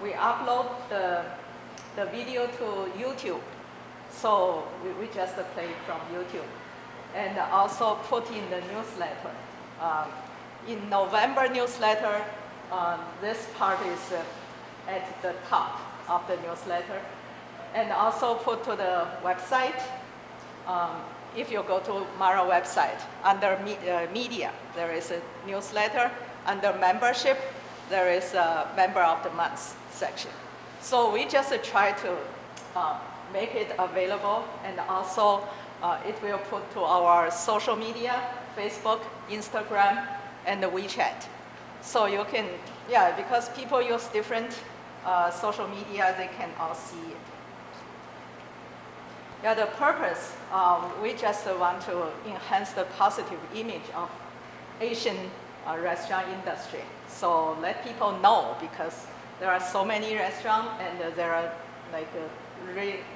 we upload the video to YouTube. So we just play it from YouTube. And also put in the newsletter. In November newsletter, this part is at the top of the newsletter. And also put to the website. If you go to Mara website, under media, there is a newsletter. Under membership, there is a member of the month section. So we just try to make it available and also it will put to our social media, Facebook, Instagram, and the WeChat. So you can, yeah, because people use different social media, they can all see it. Yeah, the purpose, we just want to enhance the positive image of Asian restaurant industry. So let people know, because there are so many restaurants and there are like a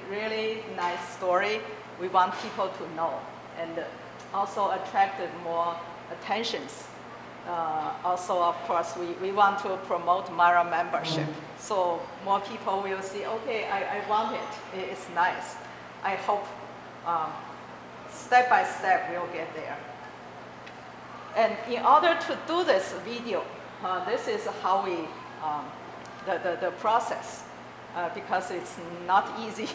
really nice story. We want people to know and also attract more attentions. Also, of course, we want to promote Mara membership. So more people will see, okay, I want it, it's nice. I hope step by step we'll get there. And in order to do this video, this is how we, the process, because it's not easy.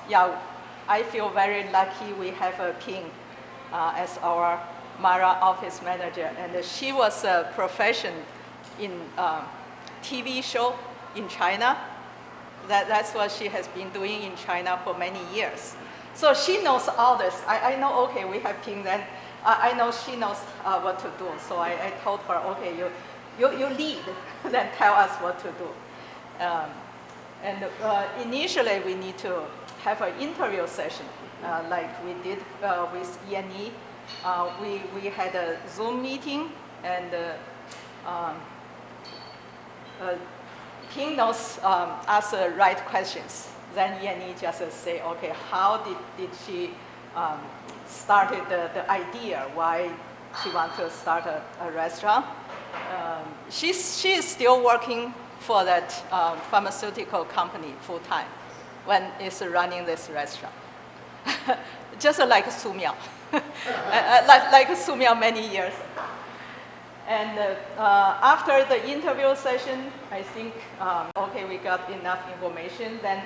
Yeah, I feel very lucky we have Ping as our Mara office manager, and she was a profession in TV show in China. That's what she has been doing in China for many years. So she knows all this. I know, okay, we have Ping, then I know she knows what to do. So I told her, okay, you lead, then tell us what to do. And initially we need to have an interview session, like we did with Yanni. We had a Zoom meeting, and Ping knows ask the right questions. Then Yanni just say, okay, how did she started the idea, why she wants to start a restaurant. She is still working for that pharmaceutical company full time when it's running this restaurant. Just like Su Miao, like Su Miao many years ago. And after the interview session, I think, okay, we got enough information, then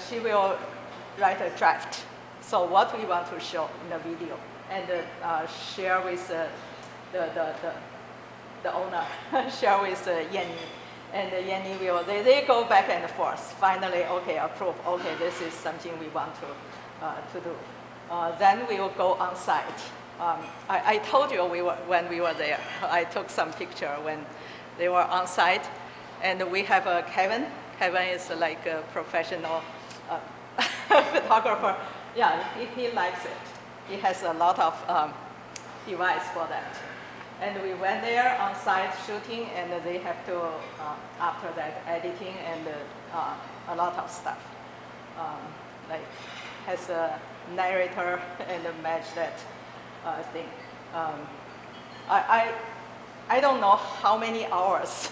she will write a draft. So what we want to show in the video, and share with the owner, share with Yanni. And Yanni will, they go back and forth. Finally, okay, approve, okay, this is something we want to do. Then we will go on site. I told you when we were there, I took some picture when they were on site. And we have Kevin. Kevin is like a professional photographer. Yeah, he likes it. He has a lot of device for that. And we went there on site shooting, and they have to, after that, editing and a lot of stuff. Like has a narrator and match that thing. I don't know how many hours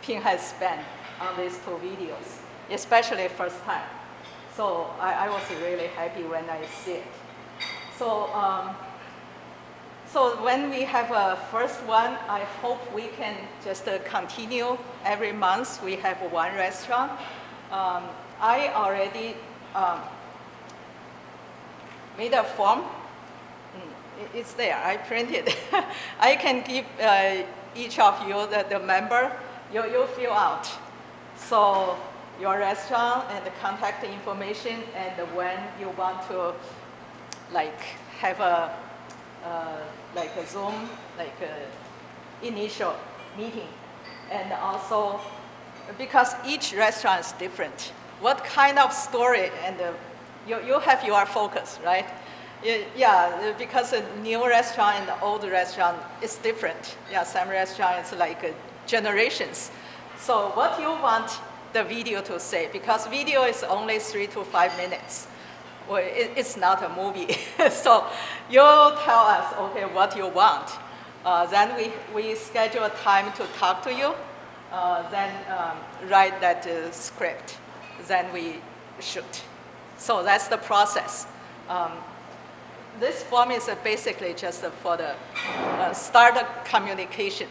Ping has spent on these two videos, especially first time. So I was really happy when I see it. So, so when we have a first one, I hope we can just continue every month. We have one restaurant. I already made a form. It's there, I printed. I can give each of you, the member, you fill out. So your restaurant and the contact information, and when you want to like have a like a Zoom, like a initial meeting. And also, because each restaurant is different, what kind of story, and you have your focus, right? Yeah, because a new restaurant and the old restaurant is different. Yeah, some restaurants like generations. So what you want the video to say, because video is only 3 to 5 minutes. Well, it's not a movie. So you tell us, okay, what you want. Then we schedule a time to talk to you. Then write that script. Then we shoot. So that's the process. This form is basically just for the start communication.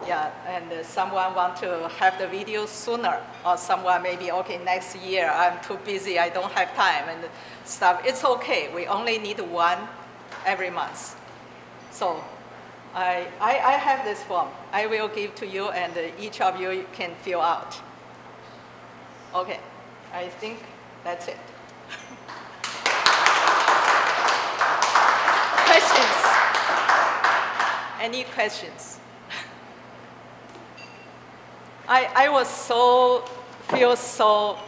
Yeah, and someone want to have the video sooner, or someone maybe, okay, next year, I'm too busy, I don't have time, and stuff. It's okay, we only need one every month. So I have this form. I will give to you, and each of you can fill out. Okay, I think that's it. questions? Any questions? I was feel so,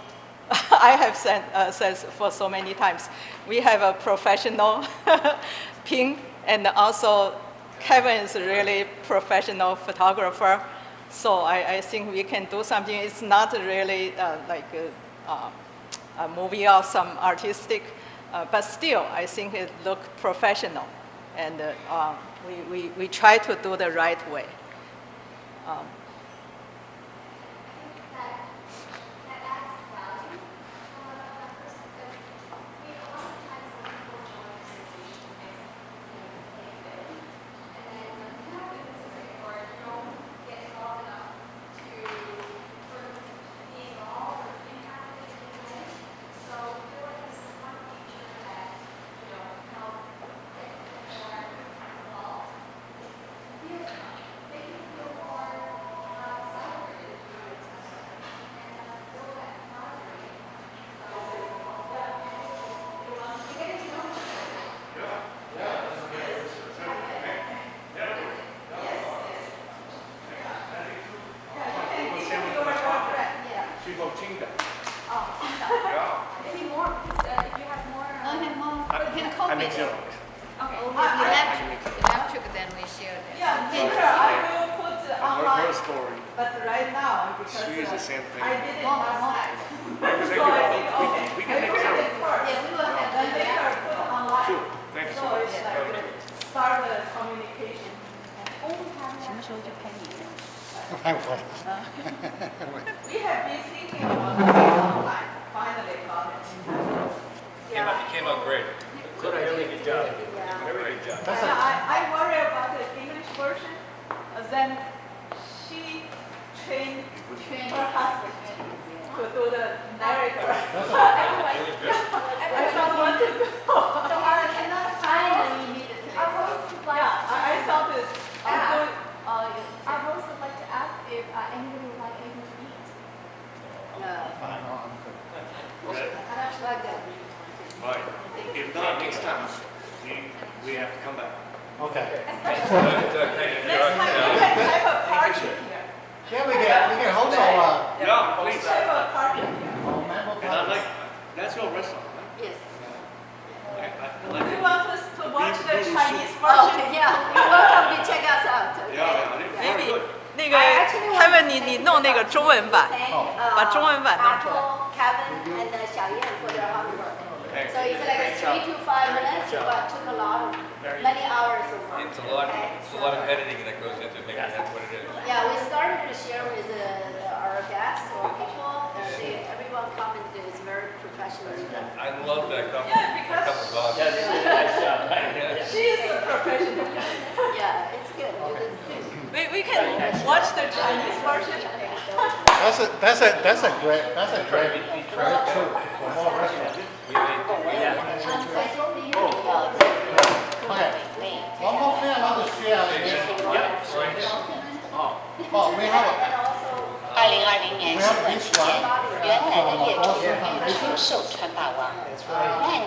I have said for so many times, we have a professional Ping, and also Kevin is a really professional photographer. So I think we can do something. It's not really like a movie or some artistic, but still I think it looks professional, and we try to do the right way. Maybe more, because if you have more. I make zero. Okay. Electric, then we share that. Yeah, later I will put Her online, story. but right now, because She is the same thing. I did it last night. Thank So you, I Bob. think, okay, We I can make put zero. it first, Yeah, we will have then later put online. Sure. Thank you so So much. it's like start the communication. We have been thinking about it online, finally got it. Came out great. Good idea. Really good job. Very good job. I worry about the English version, then she trained her husband to do the narrator. I don't want to go. So I cannot find them immediately. Our host would like Yeah, I thought it, our host would like to ask if anybody would like anything to eat. Right. If not, next time, we have to come back. Okay. next time we can have a party here. Yeah, we can host our Yeah, please. Have a party here. member And I party. like, that's your restaurant, right? Yes. I like Do you it. want us to watch the Beef Chinese Oh, version? yeah, you're welcome to check us out. Okay? Yeah, very good. 那个 Kevin，你弄那个中文版， 把中文版弄出来。 Apple, Kevin, and Xiaoyan for their hard work. Thank So you. it's like 3 to 5 minutes, but took a lot, many hours of work. It's a lot, Okay, it's a lot of editing that goes into making that what it is. Yeah, we started to share with our guests or people, and everyone commented it's very professionally done. I love that couple. Yeah, because- That couple's awesome. Nice job. She is a professional. Yeah, it's good. We can watch the Chinese version. That's a great too for more restaurants. Okay. One more thing I want to share is, oh, we have 2020年 we 新 have 闻 this 期间， one 原来的 from 业 the 主 Boston 出 Foundation, 售川霸王，万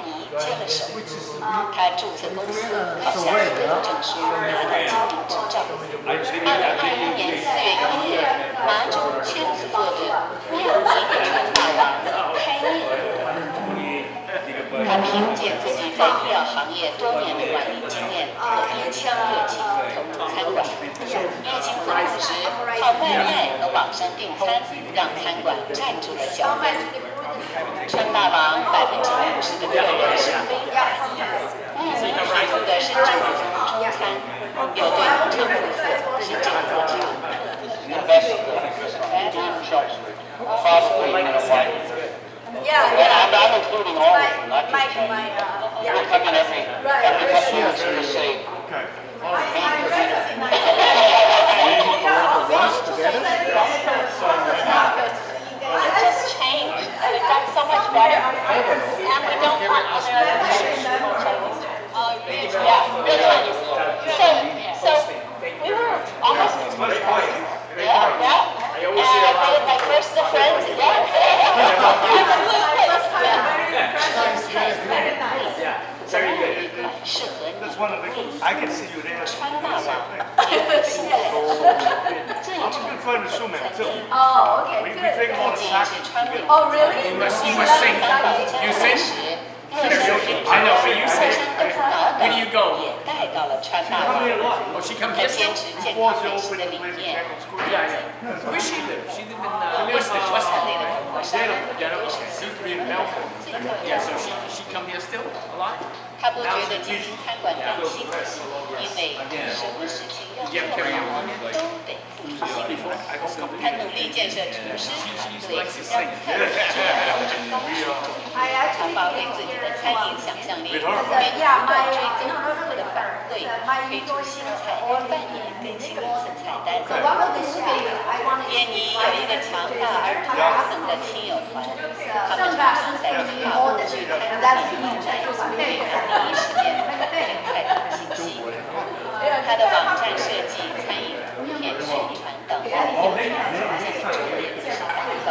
尼接了手， which is 他注册公司考下所有证书，拿到经营执照。2021年4月1日，麻州签字做的万尼川霸王开业。他凭借自己在医疗行业多年的管理经验和一腔热情投入餐馆。疫情复工时，靠外卖和网上订餐，让餐馆站住了脚跟。川霸王50%的客人是非法移民，万尼提供的是正宗中餐，有对不同顾客是讲究之路。 The best restaurant in Chelmsford, probably in a while. Yeah, And I'm including all of them, not just Chinese. yeah. We'll come in every couple of months to say, Okay. It just changed, and it got so much better. And we don't want other yeah, real Chinese. So we were almost, yeah. And I made my first friends, yeah. Very nice. Very good. one of the, I can see you there. 川大王 I'm 新来的 a good friend of Suman too. Oh, okay, We good. take all the 也 sack 是川味。 Oh, really? You must sing. You sing? I know, but you sing. Where do you go? 也带到了川大 Come 王 here a lot. Oh, she come 他 here 坚 still? 持健 Before 康 she 美食 opened 的 the 理 place in 念。 Campbell School. Yeah, yeah. Where she live? She live in Weston. 山里的中国山， Dedham. 为什么 Used to be in Melbourne. 最特 Yeah, 别 so she come here still a lot? 他不觉得经营餐馆更辛苦，因为什么事情要做好都得付出辛苦。他努力建设厨师团队，让菜质高质。他发挥自己的餐饮想象力，并不断追踪顾客的反馈，推出新菜，半年更新一次菜单。印尼有一个强大而忠诚的亲友团，他们常常在法国聚餐厅网站对看第一时间订菜单信息。他的网站设计、餐饮图片、宣传等方面，建议重点就是打造